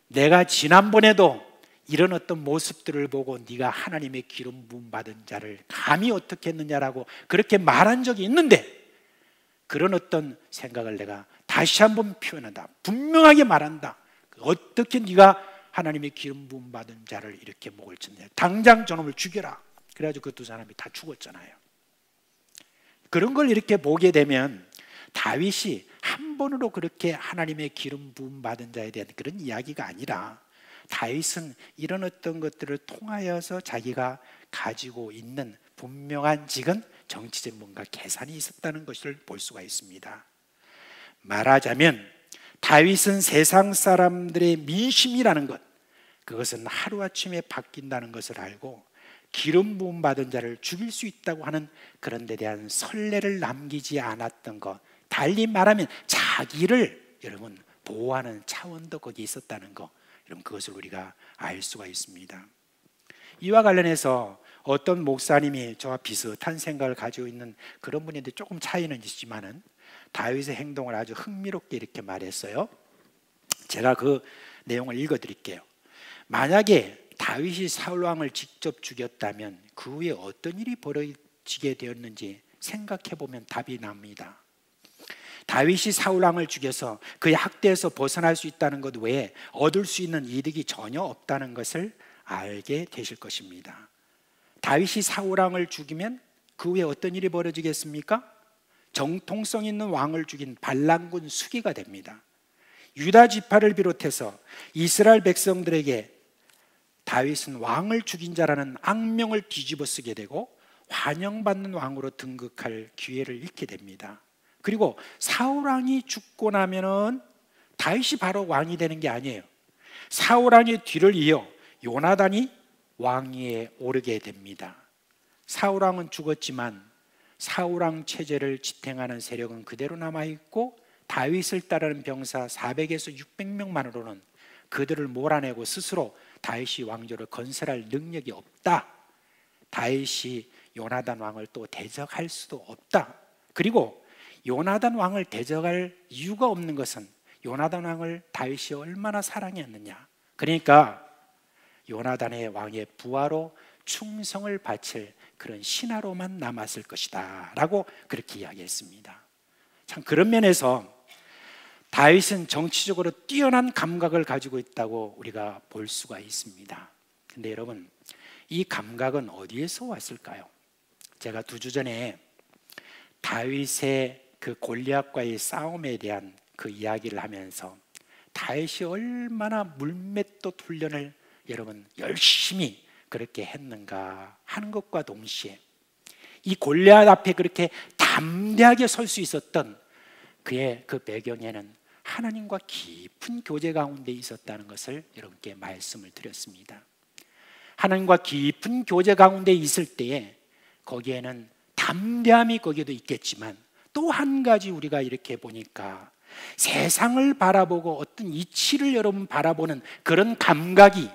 Speaker 2: 내가 지난번에도 이런 어떤 모습들을 보고 네가 하나님의 기름 부음 받은 자를 감히 어떻게 했느냐라고 그렇게 말한 적이 있는데, 그런 어떤 생각을 내가 다시 한번 표현한다. 분명하게 말한다. 어떻게 네가 하나님의 기름 부음 받은 자를 이렇게 목을 쳤냐? 당장 저놈을 죽여라. 그래가지고 그 두 사람이 다 죽었잖아요. 그런 걸 이렇게 보게 되면 다윗이 한 번으로 그렇게 하나님의 기름 부음 받은 자에 대한 그런 이야기가 아니라, 다윗은 이런 어떤 것들을 통하여서 자기가 가지고 있는 분명한 지금 정치적 뭔가 계산이 있었다는 것을 볼 수가 있습니다. 말하자면 다윗은 세상 사람들의 민심이라는 것, 그것은 하루아침에 바뀐다는 것을 알고 기름 부음 받은 자를 죽일 수 있다고 하는 그런 데 대한 선례를 남기지 않았던 것, 달리 말하면 자기를 여러분 보호하는 차원도 거기 있었다는 것, 여러분 그것을 우리가 알 수가 있습니다. 이와 관련해서 어떤 목사님이 저와 비슷한 생각을 가지고 있는 그런 분인데 조금 차이는 있지만은 다윗의 행동을 아주 흥미롭게 이렇게 말했어요. 제가 그 내용을 읽어드릴게요. 만약에 다윗이 사울 왕을 직접 죽였다면 그 후에 어떤 일이 벌어지게 되었는지 생각해 보면 답이 납니다. 다윗이 사울 왕을 죽여서 그의 학대에서 벗어날 수 있다는 것 외에 얻을 수 있는 이득이 전혀 없다는 것을 알게 되실 것입니다. 다윗이 사울 왕을 죽이면 그 후에 어떤 일이 벌어지겠습니까? 정통성 있는 왕을 죽인 반란군 수기가 됩니다. 유다 지파를 비롯해서 이스라엘 백성들에게 다윗은 왕을 죽인 자라는 악명을 뒤집어 쓰게 되고 환영받는 왕으로 등극할 기회를 잃게 됩니다. 그리고 사울 왕이 죽고 나면은 다윗이 바로 왕이 되는 게 아니에요. 사울 왕의 뒤를 이어 요나단이 왕위에 오르게 됩니다. 사울 왕은 죽었지만 사울 왕 체제를 지탱하는 세력은 그대로 남아있고 다윗을 따르는 병사 400에서 600명만으로는 그들을 몰아내고 스스로 다윗이 왕조를 건설할 능력이 없다. 다윗이 요나단 왕을 또 대적할 수도 없다. 그리고 요나단 왕을 대적할 이유가 없는 것은 요나단 왕을 다윗이 얼마나 사랑했느냐. 그러니까 요나단의 왕의 부하로 충성을 바칠 그런 신하로만 남았을 것이다 라고 그렇게 이야기했습니다. 참 그런 면에서 다윗은 정치적으로 뛰어난 감각을 가지고 있다고 우리가 볼 수가 있습니다. 근데 여러분, 이 감각은 어디에서 왔을까요? 제가 2주 전에 다윗의 그 골리앗과의 싸움에 대한 그 이야기를 하면서 다윗이 얼마나 물맷도 훈련을 여러분 열심히 그렇게 했는가 하는 것과 동시에 이 골리앗 앞에 그렇게 담대하게 설 수 있었던 그의 그 배경에는 하나님과 깊은 교제 가운데 있었다는 것을 여러분께 말씀을 드렸습니다. 하나님과 깊은 교제 가운데 있을 때에 거기에는 담대함이 거기에도 있겠지만 또 한 가지 우리가 이렇게 보니까 세상을 바라보고 어떤 이치를 여러분 바라보는 그런 감각이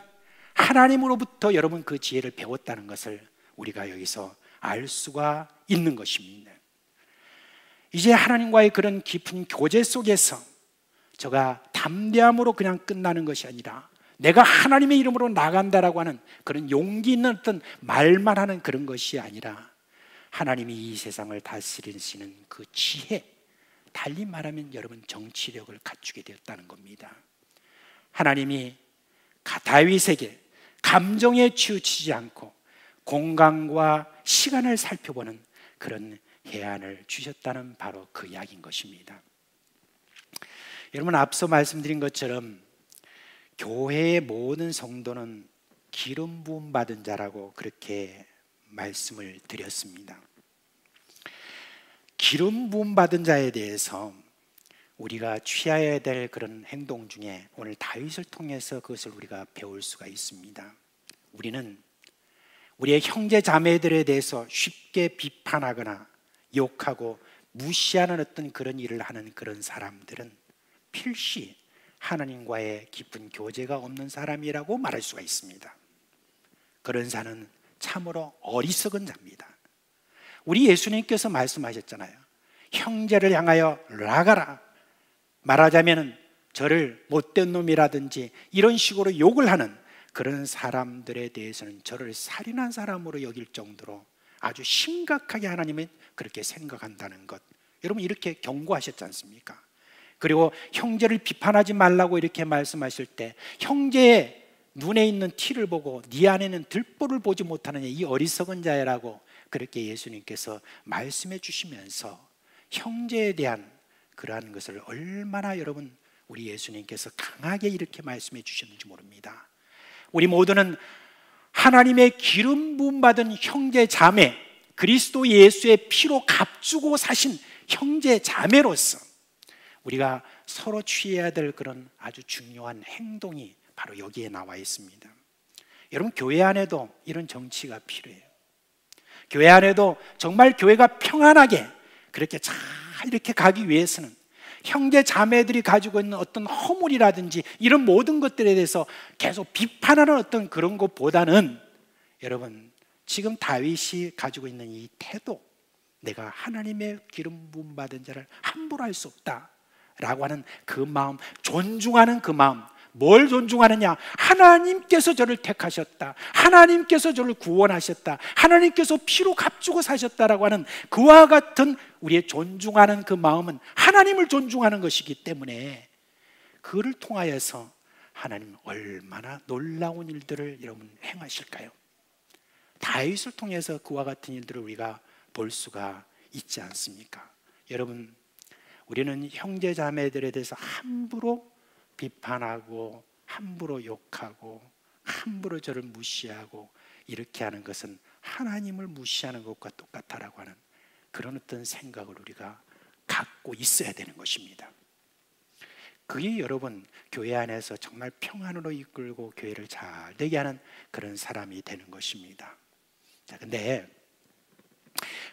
Speaker 2: 하나님으로부터 여러분 그 지혜를 배웠다는 것을 우리가 여기서 알 수가 있는 것입니다. 이제 하나님과의 그런 깊은 교제 속에서 저가 담대함으로 그냥 끝나는 것이 아니라 내가 하나님의 이름으로 나간다라고 하는 그런 용기 있는 어떤 말만 하는 그런 것이 아니라 하나님이 이 세상을 다스리시는 그 지혜, 달리 말하면 여러분 정치력을 갖추게 되었다는 겁니다. 하나님이 다윗에게 감정에 치우치지 않고 공간과 시간을 살펴보는 그런 해안을 주셨다는 바로 그 이야기인 것입니다. 여러분, 앞서 말씀드린 것처럼 교회의 모든 성도는 기름 부음 받은 자라고 그렇게 말씀을 드렸습니다. 기름 부음 받은 자에 대해서 우리가 취해야 될 그런 행동 중에 오늘 다윗을 통해서 그것을 우리가 배울 수가 있습니다. 우리는 우리의 형제 자매들에 대해서 쉽게 비판하거나 욕하고 무시하는 어떤 그런 일을 하는 그런 사람들은 필시 하나님과의 깊은 교제가 없는 사람이라고 말할 수가 있습니다. 그런 자는 참으로 어리석은 자입니다. 우리 예수님께서 말씀하셨잖아요. 형제를 향하여 나가라. 말하자면 저를 못된 놈이라든지 이런 식으로 욕을 하는 그런 사람들에 대해서는 저를 살인한 사람으로 여길 정도로 아주 심각하게 하나님은 그렇게 생각한다는 것, 여러분 이렇게 경고하셨지 않습니까? 그리고 형제를 비판하지 말라고 이렇게 말씀하실 때 형제의 눈에 있는 티를 보고 네 안에는 들보를 보지 못하느냐 이 어리석은 자야라고 그렇게 예수님께서 말씀해 주시면서 형제에 대한 그러한 것을 얼마나 여러분 우리 예수님께서 강하게 이렇게 말씀해 주셨는지 모릅니다. 우리 모두는 하나님의 기름 부음 받은 형제 자매, 그리스도 예수의 피로 값주고 사신 형제 자매로서 우리가 서로 취해야 될 그런 아주 중요한 행동이 바로 여기에 나와 있습니다. 여러분, 교회 안에도 이런 정치가 필요해요. 교회 안에도 정말 교회가 평안하게 그렇게 잘 이렇게 가기 위해서는 형제 자매들이 가지고 있는 어떤 허물이라든지 이런 모든 것들에 대해서 계속 비판하는 어떤 그런 것보다는, 여러분, 지금 다윗이 가지고 있는 이 태도, 내가 하나님의 기름 부음 받은 자를 함부로 할 수 없다라고 하는 그 마음, 존중하는 그 마음. 뭘 존중하느냐? 하나님께서 저를 택하셨다, 하나님께서 저를 구원하셨다, 하나님께서 피로 값주고 사셨다라고 하는 그와 같은 우리의 존중하는 그 마음은 하나님을 존중하는 것이기 때문에, 그를 통하여서 하나님 얼마나 놀라운 일들을 여러분 행하실까요? 다윗을 통해서 그와 같은 일들을 우리가 볼 수가 있지 않습니까? 여러분, 우리는 형제 자매들에 대해서 함부로 비판하고 함부로 욕하고 함부로 저를 무시하고 이렇게 하는 것은 하나님을 무시하는 것과 똑같다라고 하는 그런 어떤 생각을 우리가 갖고 있어야 되는 것입니다. 그게 여러분, 교회 안에서 정말 평안으로 이끌고 교회를 잘 되게 하는 그런 사람이 되는 것입니다. 자, 근데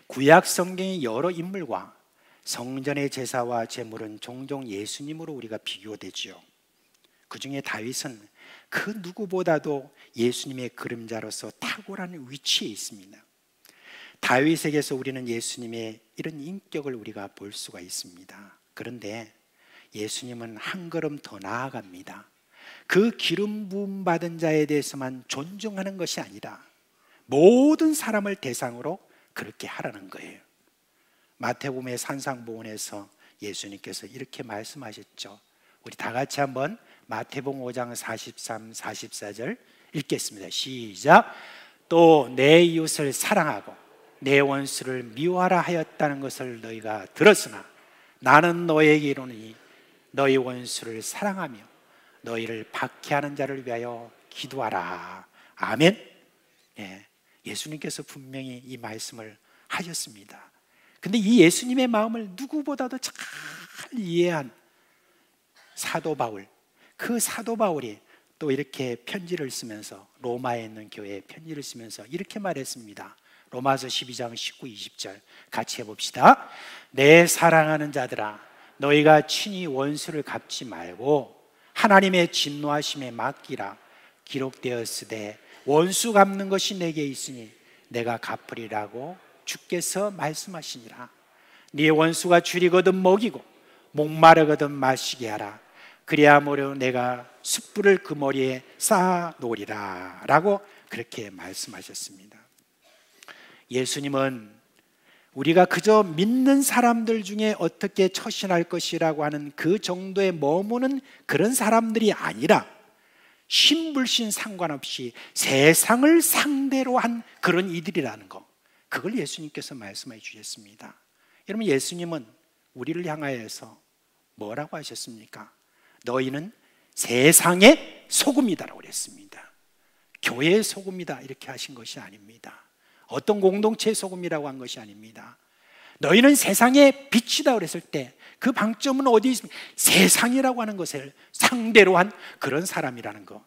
Speaker 2: 구약 성경의 여러 인물과 성전의 제사와 제물은 종종 예수님으로 우리가 비교되지요. 그 중에 다윗은 그 누구보다도 예수님의 그림자로서 탁월한 위치에 있습니다. 다윗에게서 우리는 예수님의 이런 인격을 우리가 볼 수가 있습니다. 그런데 예수님은 한 걸음 더 나아갑니다. 그 기름 부음 받은 자에 대해서만 존중하는 것이 아니라 모든 사람을 대상으로 그렇게 하라는 거예요. 마태복음의 산상보훈에서 예수님께서 이렇게 말씀하셨죠. 우리 다 같이 한번 마태복음 5장 43, 44절 읽겠습니다. 시작. 또 내 이웃을 사랑하고 내 원수를 미워하라 하였다는 것을 너희가 들었으나 나는 너희에게 이르노니 너희 원수를 사랑하며 너희를 박해하는 자를 위하여 기도하라. 아멘. 예, 예수님께서 분명히 이 말씀을 하셨습니다. 근데 이 예수님의 마음을 누구보다도 잘 이해한 사도 바울, 그 사도 바울이 또 이렇게 편지를 쓰면서, 로마에 있는 교회에 편지를 쓰면서 이렇게 말했습니다. 로마서 12장 19, 20절 같이 해봅시다. 내 사랑하는 자들아, 너희가 친히 원수를 갚지 말고 하나님의 진노하심에 맡기라. 기록되었으되 원수 갚는 것이 내게 있으니 내가 갚으리라고 주께서 말씀하시니라. 네 원수가 줄이거든 먹이고 목마르거든 마시게 하라. 그리하므로 내가 숯불을 그 머리에 쌓아 놓으리라 라고 그렇게 말씀하셨습니다. 예수님은 우리가 그저 믿는 사람들 중에 어떻게 처신할 것이라고 하는 그 정도에 머무는 그런 사람들이 아니라 신불신 상관없이 세상을 상대로 한 그런 이들이라는 거, 그걸 예수님께서 말씀해 주셨습니다. 여러분, 예수님은 우리를 향하여서 뭐라고 하셨습니까? 너희는 세상의 소금이다라고 그랬습니다. 교회의 소금이다 이렇게 하신 것이 아닙니다. 어떤 공동체의 소금이라고 한 것이 아닙니다. 너희는 세상의 빛이다 그랬을 때 그 방점은 어디 있습니까? 세상이라고 하는 것을 상대로 한 그런 사람이라는 거.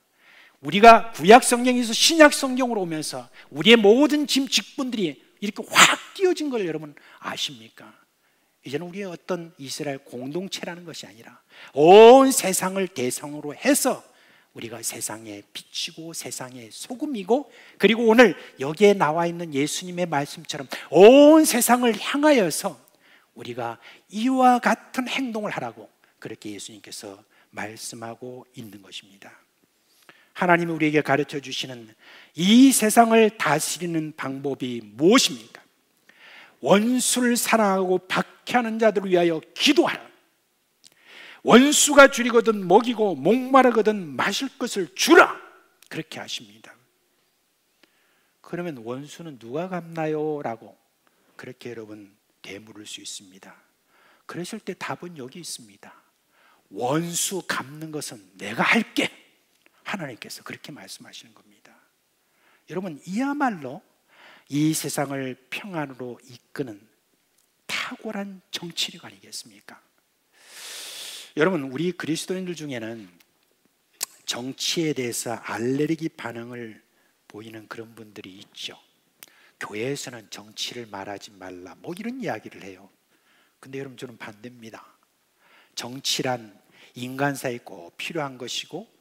Speaker 2: 우리가 구약 성경에서 신약 성경으로 오면서 우리의 모든 직분들이 이렇게 확 띄어진 걸 여러분 아십니까? 이제는 우리의 어떤 이스라엘 공동체라는 것이 아니라 온 세상을 대상으로 해서 우리가 세상의 빛이고 세상의 소금이고, 그리고 오늘 여기에 나와 있는 예수님의 말씀처럼 온 세상을 향하여서 우리가 이와 같은 행동을 하라고 그렇게 예수님께서 말씀하고 있는 것입니다. 하나님이 우리에게 가르쳐 주시는 이 세상을 다스리는 방법이 무엇입니까? 원수를 사랑하고 박해하는 자들을 위하여 기도하라. 원수가 줄이거든 먹이고 목마르거든 마실 것을 주라. 그렇게 하십니다. 그러면 원수는 누가 갚나요? 라고 그렇게 여러분 되물을 수 있습니다. 그랬을 때 답은 여기 있습니다. 원수 갚는 것은 내가 할게. 하나님께서 그렇게 말씀하시는 겁니다. 여러분, 이야말로 이 세상을 평안으로 이끄는 탁월한 정치력 아니겠습니까? 여러분, 우리 그리스도인들 중에는 정치에 대해서 알레르기 반응을 보이는 그런 분들이 있죠. 교회에서는 정치를 말하지 말라, 뭐 이런 이야기를 해요. 근데 여러분, 저는 반대입니다. 정치란 인간사에 꼭 필요한 것이고,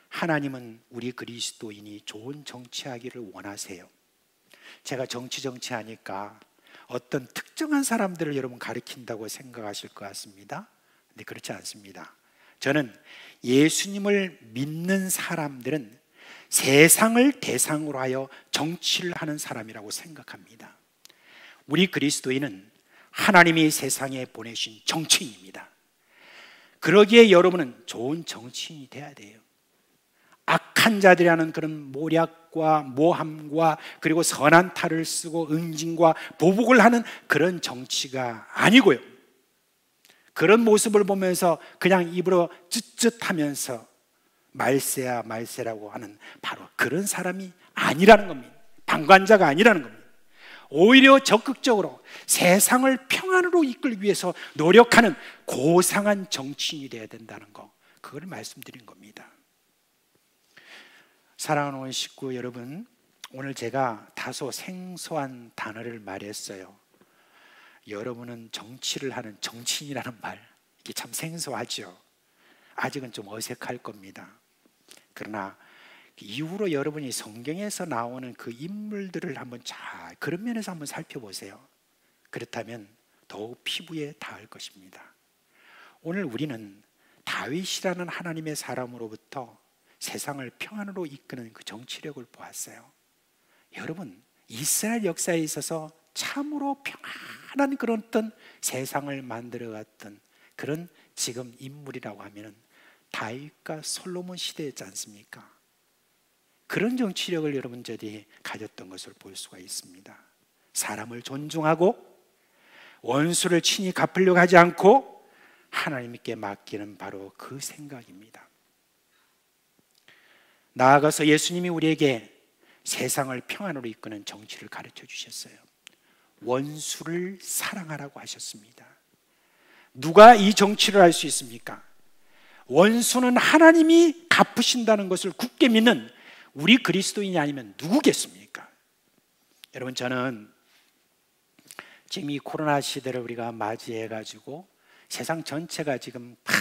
Speaker 2: 하나님은 우리 그리스도인이 좋은 정치하기를 원하세요. 제가 정치하니까 어떤 특정한 사람들을 여러분 가리킨다고 생각하실 것 같습니다. 근데 그렇지 않습니다. 저는 예수님을 믿는 사람들은 세상을 대상으로 하여 정치를 하는 사람이라고 생각합니다. 우리 그리스도인은 하나님이 세상에 보내신 정치인입니다. 그러기에 여러분은 좋은 정치인이 돼야 돼요. 악한 자들이 하는 그런 모략과 모함과 그리고 선한 탈을 쓰고 응징과 보복을 하는 그런 정치가 아니고요, 그런 모습을 보면서 그냥 입으로 쯧쯧하면서 말세야 말세라고 하는 바로 그런 사람이 아니라는 겁니다. 방관자가 아니라는 겁니다. 오히려 적극적으로 세상을 평안으로 이끌기 위해서 노력하는 고상한 정치인이 되어야 된다는 거, 그걸 말씀드린 겁니다. 사랑하는 식구 여러분, 오늘 제가 다소 생소한 단어를 말했어요. 여러분은 정치를 하는 정치인이라는 말, 이게 참 생소하죠. 아직은 좀 어색할 겁니다. 그러나 이후로 여러분이 성경에서 나오는 그 인물들을 한번 잘 그런 면에서 한번 살펴보세요. 그렇다면 더욱 피부에 닿을 것입니다. 오늘 우리는 다윗이라는 하나님의 사람으로부터 세상을 평안으로 이끄는 그 정치력을 보았어요. 여러분, 이스라엘 역사에 있어서 참으로 평안한 그런 어떤 세상을 만들어갔던 그런 지금 인물이라고 하면 다윗과 솔로몬 시대였지 않습니까? 그런 정치력을 여러분들이 가졌던 것을 볼 수가 있습니다. 사람을 존중하고 원수를 친히 갚으려고 하지 않고 하나님께 맡기는 바로 그 생각입니다. 나아가서 예수님이 우리에게 세상을 평안으로 이끄는 정치를 가르쳐 주셨어요. 원수를 사랑하라고 하셨습니다. 누가 이 정치를 할 수 있습니까? 원수는 하나님이 갚으신다는 것을 굳게 믿는 우리 그리스도인이 아니면 누구겠습니까? 여러분, 저는 지금 이 코로나 시대를 우리가 맞이해가지고 세상 전체가 지금 팍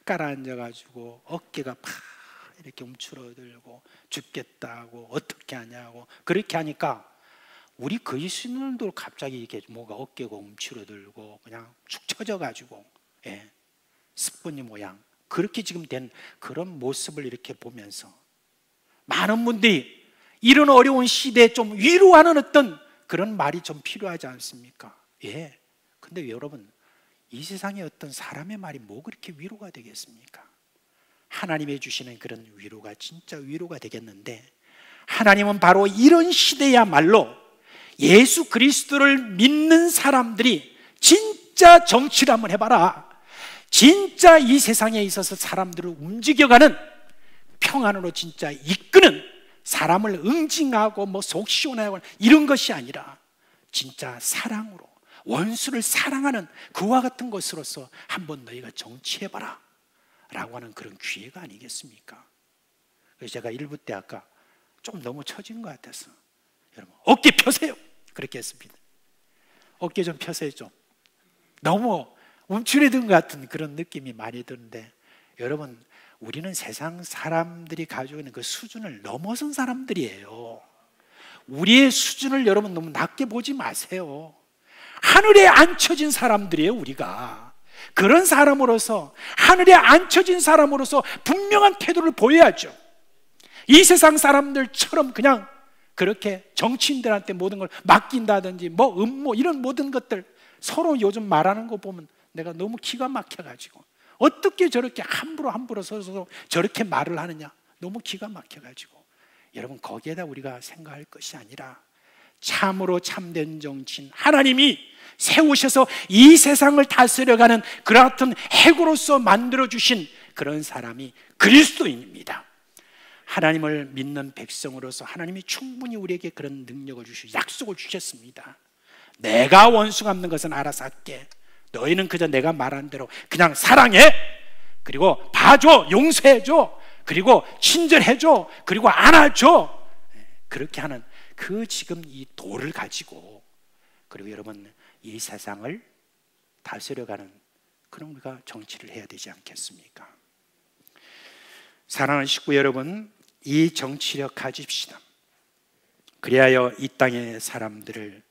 Speaker 2: 가라앉아가지고 어깨가 팍 이렇게 움츠러들고 죽겠다고 어떻게 하냐고 그렇게 하니까 우리 그리스도인들도 갑자기 이렇게 뭐가 어깨가 움츠러들고 그냥 축 처져가지고, 스펀지 모양 그렇게 지금 된 그런 모습을 이렇게 보면서 많은 분들이 이런 어려운 시대에 좀 위로하는 어떤 그런 말이 좀 필요하지 않습니까? 근데 여러분, 이 세상에 어떤 사람의 말이 뭐 그렇게 위로가 되겠습니까? 하나님이 주시는 그런 위로가 진짜 위로가 되겠는데, 하나님은 바로 이런 시대야말로 예수 그리스도를 믿는 사람들이 진짜 정치를 한번 해봐라, 진짜 이 세상에 있어서 사람들을 움직여가는 평안으로 진짜 이끄는, 사람을 응징하고 뭐 속 시원하고 이런 것이 아니라 진짜 사랑으로 원수를 사랑하는 그와 같은 것으로서 한번 너희가 정치해봐라 라고 하는 그런 기회가 아니겠습니까? 그래서 제가 1부 때 아까 좀 너무 처진 것 같아서 여러분 어깨 펴세요 그렇게 했습니다. 어깨 좀 펴세요. 좀 너무 움츠러든 것 같은 그런 느낌이 많이 드는데, 여러분 우리는 세상 사람들이 가지고 있는 그 수준을 넘어선 사람들이에요. 우리의 수준을 여러분 너무 낮게 보지 마세요. 하늘에 앉혀진 사람들이에요. 우리가 그런 사람으로서, 하늘에 앉혀진 사람으로서 분명한 태도를 보여야죠. 이 세상 사람들처럼 그냥 그렇게 정치인들한테 모든 걸 맡긴다든지 뭐 음모 이런 모든 것들 서로 요즘 말하는 거 보면 내가 너무 기가 막혀가지고, 어떻게 저렇게 함부로 서서 저렇게 말을 하느냐, 너무 기가 막혀가지고, 여러분 거기에다 우리가 생각할 것이 아니라 참으로 참된 정치인, 하나님이 세우셔서 이 세상을 다스려가는 그같은 핵으로서 만들어주신 그런 사람이 그리스도인입니다. 하나님을 믿는 백성으로서 하나님이 충분히 우리에게 그런 능력을 주시고 약속을 주셨습니다. 내가 원수 갚는 것은 알아서 할게. 너희는 그저 내가 말한 대로 그냥 사랑해, 그리고 봐줘, 용서해줘, 그리고 친절해줘, 그리고 안아줘. 그렇게 하는 그 지금 이 도를 가지고, 그리고 여러분 이 세상을 다스려가는 그런 우리가 정치를 해야 되지 않겠습니까? 사랑하는 식구 여러분, 이 정치력 가집시다. 그리하여 이 땅의 사람들을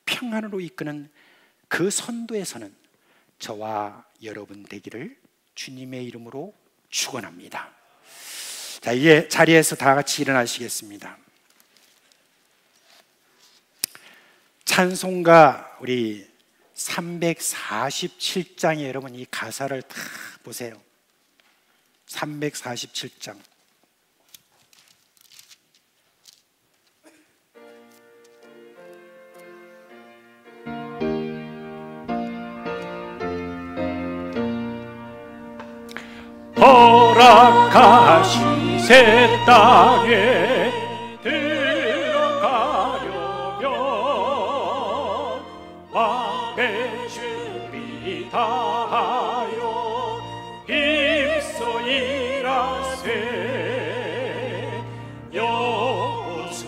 Speaker 2: 평안으로 이끄는 그 선도에서는 저와 여러분 되기를 주님의 이름으로 축원합니다. 자, 이제 자리에서 다 같이 일어나시겠습니다. 찬송가 우리 347장에 여러분 이 가사를 다 보세요. 347장.
Speaker 3: 허락하신 새 땅에 들어가려면 마음의 준비 다하여 힘써 일하세. 여호수아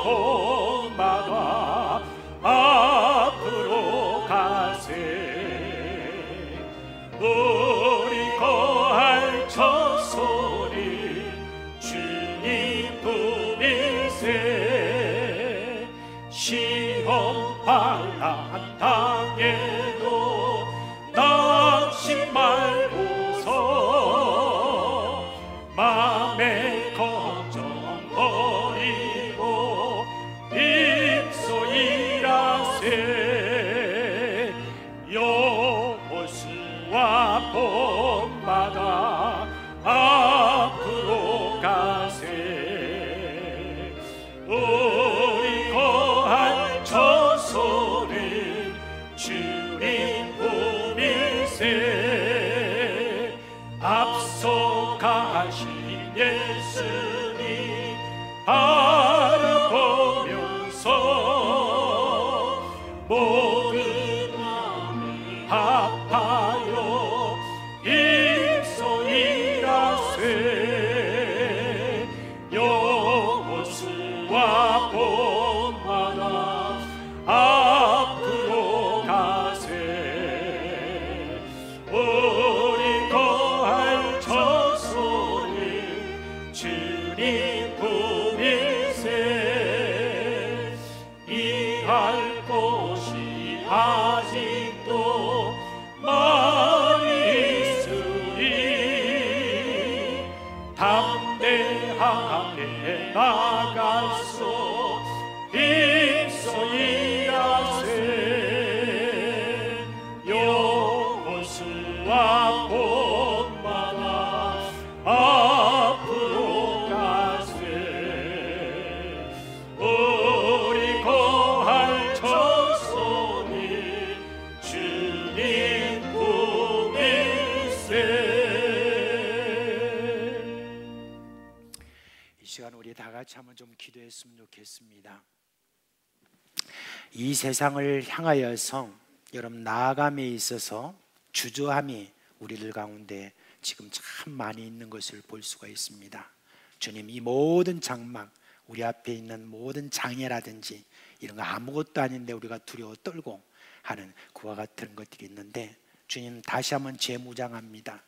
Speaker 3: 본받아 앞으로 가세. 우리 거할 처소리 주님 품일세. 시험 환난 당에도 낙심 말고서 맘의 걱정 버리고 힘써 일하세. 여호수아 본받아 앞으로 가세. 우리 거할 처소는 주님 품일세. 앞서 가신 예수님 바라보면서 모든 마음이 합하여 힘써 일하세. 여호수아 본받아 앞으로 가세. 우리 거할 처소는 주님 품일세. 이할 곳이 아직도 많이 있으니 담대하게 나가서 힘써 일하세. 여호수아 본받아 앞으로 가세. 우리 거할 처소는 주님 품일세.
Speaker 2: 이 시간 우리 다 같이 한번 좀 기도했으면 좋겠습니다. 이 세상을 향하여서 여러분 나아감에 있어서 주저함이 우리들 가운데 지금 참 많이 있는 것을 볼 수가 있습니다. 주님, 이 모든 장막, 우리 앞에 있는 모든 장애라든지 이런 거 아무것도 아닌데 우리가 두려워 떨고 하는 그와 같은 것들이 있는데, 주님 다시 한번 재무장합니다.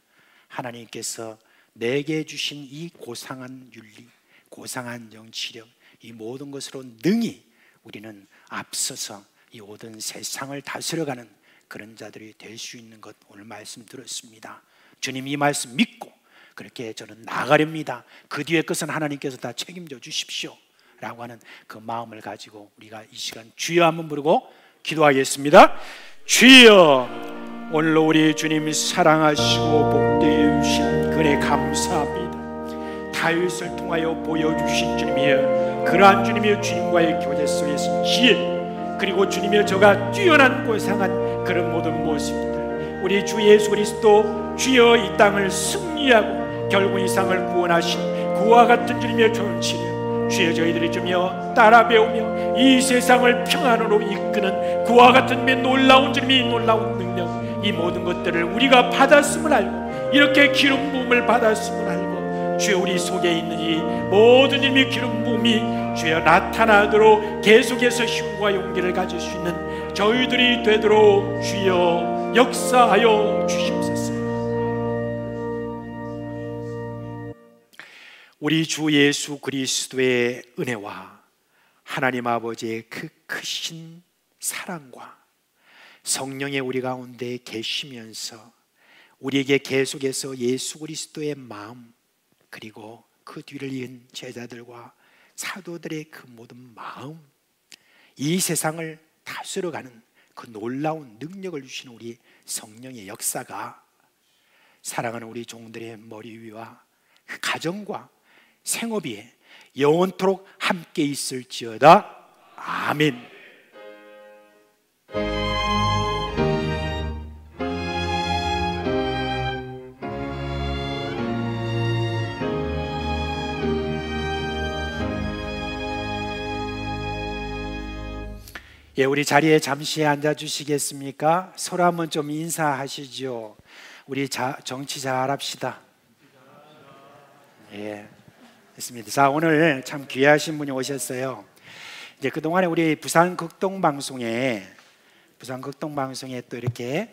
Speaker 2: 하나님께서 내게 주신 이 고상한 윤리, 고상한 정치력, 이 모든 것으로 능히 우리는 앞서서 이 모든 세상을 다스려가는 그런 자들이 될 수 있는 것 오늘 말씀 들었습니다. 주님 이 말씀 믿고 그렇게 저는 나가렵니다. 그 뒤의 것은 하나님께서 다 책임져 주십시오 라고 하는 그 마음을 가지고 우리가 이 시간 주여 한번 부르고 기도하겠습니다. 주여, 오늘 우리 주님 사랑하시고 복되어 주신 은혜 감사합니다. 다윗을 통하여 보여주신 주님이여, 그러한 주님의 주님과의 교제 속에서 지혜, 그리고 주님의 저가 뛰어난 고상한 그런 모든 모습들, 우리 주 예수 그리스도 주여 이 땅을 승리하고 결국 이 세상을 구원하신 그와 같은 주님의 존치를 주여 저희들이 주며 따라 배우며 이 세상을 평안으로 이끄는 그와 같은 주님의 놀라운 주님의 놀라운 능력, 이 모든 것들을 우리가 받았음을 알고 이렇게 기름 부음을 받았음을 알고 주여 우리 속에 있는 이 모든 주님의 기름 부음이 주여 나타나도록 계속해서 힘과 용기를 가질 수 있는 저희들이 되도록 주여 역사하여 주시옵소서. 우리 주 예수 그리스도의 은혜와 하나님 아버지의 그 크신 사랑과 성령의 우리 가운데 계시면서 우리에게 계속해서 예수 그리스도의 마음, 그리고 그 뒤를 이은 제자들과 사도들의 그 모든 마음, 이 세상을 다스려가는 그 놀라운 능력을 주시는 우리 성령의 역사가 사랑하는 우리 종들의 머리 위와 그 가정과 생업 위에 영원토록 함께 있을지어다. 아멘. 예, 우리 자리에 잠시 앉아 주시겠습니까? 서로 한번 좀 인사하시죠. 우리 정치 잘합시다. 예, 됐습니다. 자, 오늘 참 귀하신 분이 오셨어요. 이제 그동안에 우리 부산 극동 방송에 또 이렇게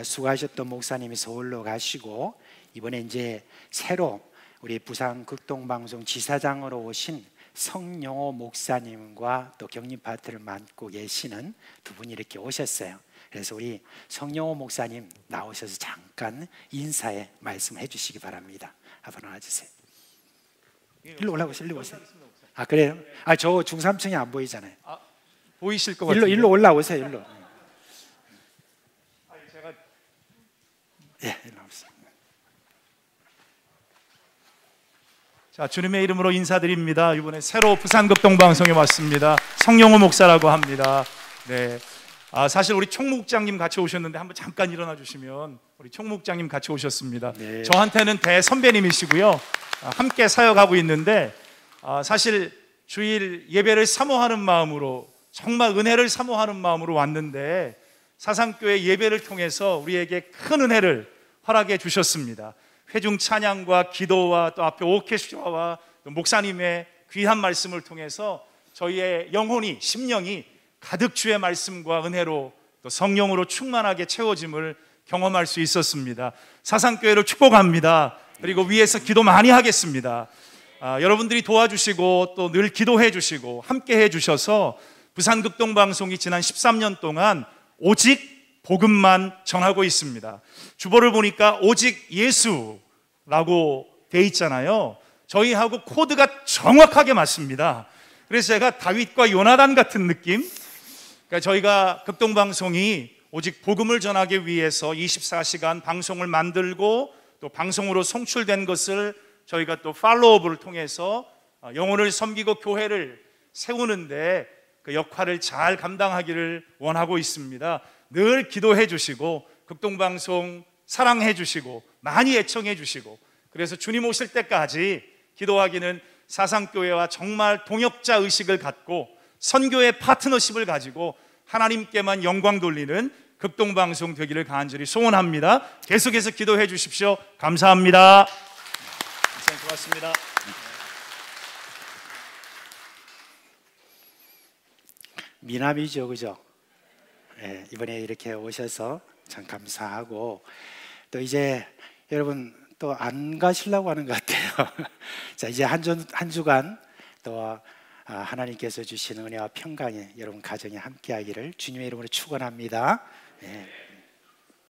Speaker 2: 수고하셨던 목사님이 서울로 가시고, 이번에 이제 새로 우리 부산 극동 방송 지사장으로 오신 성영호 목사님과 또 격림 파트를 맡고 계시는 두 분이 이렇게 오셨어요. 그래서 우리 성영호 목사님 나오셔서 잠깐 인사의 말씀해 주시기 바랍니다. 한번 와주세요. 일로 올라오세요. 일로 오세요. 아, 그래요? 아, 저 중삼층이 안 보이잖아요.
Speaker 5: 아, 보이실 것 같은데.
Speaker 2: 일로 올라오세요. 일로.
Speaker 5: 제가
Speaker 2: 예, 일로 오세요.
Speaker 5: 자, 주님의 이름으로 인사드립니다. 이번에 새로 부산극동 방송에 왔습니다. 성영호 목사라고 합니다. 네. 사실 우리 총무국장님 같이 오셨는데 한번 잠깐 일어나 주시면, 우리 총무국장님 같이 오셨습니다.
Speaker 2: 네.
Speaker 5: 저한테는 대선배님이시고요. 함께 사역하고 있는데, 사실 주일 예배를 사모하는 마음으로, 정말 은혜를 사모하는 마음으로 왔는데, 사상교회 예배를 통해서 우리에게 큰 은혜를 허락해 주셨습니다. 회중 찬양과 기도와 또 앞에 오케스트라와 또 목사님의 귀한 말씀을 통해서 저희의 영혼이, 심령이 가득 주의 말씀과 은혜로 또 성령으로 충만하게 채워짐을 경험할 수 있었습니다. 사상교회를 축복합니다. 그리고 위에서 기도 많이 하겠습니다. 여러분들이 도와주시고 또 늘 기도해 주시고 함께 해 주셔서 부산극동방송이 지난 13년 동안 오직 복음만 전하고 있습니다. 주보를 보니까 오직 예수라고 돼 있잖아요. 저희하고 코드가 정확하게 맞습니다. 그래서 제가 다윗과 요나단 같은 느낌? 그러니까 저희가 극동방송이 오직 복음을 전하기 위해서 24시간 방송을 만들고 또 방송으로 송출된 것을 저희가 또 팔로우업을 통해서 영혼을 섬기고 교회를 세우는데 그 역할을 잘 감당하기를 원하고 있습니다. 늘 기도해 주시고 극동방송 사랑해 주시고 많이 애청해 주시고, 그래서 주님 오실 때까지 기도하기는 사상교회와 정말 동역자 의식을 갖고 선교의 파트너십을 가지고 하나님께만 영광 돌리는 극동방송 되기를 간절히 소원합니다. 계속해서 기도해 주십시오. 감사합니다. 고맙습니다.
Speaker 2: 미남이죠, 그죠? 네, 이번에 이렇게 오셔서 참 감사하고, 또 이제 여러분 또 안 가시려고 하는 것 같아요. 자, 이제 한 주간 또 하나님께서 주시는 은혜와 평강에 여러분 가정에 함께하기를 주님의 이름으로 축원합니다. 네.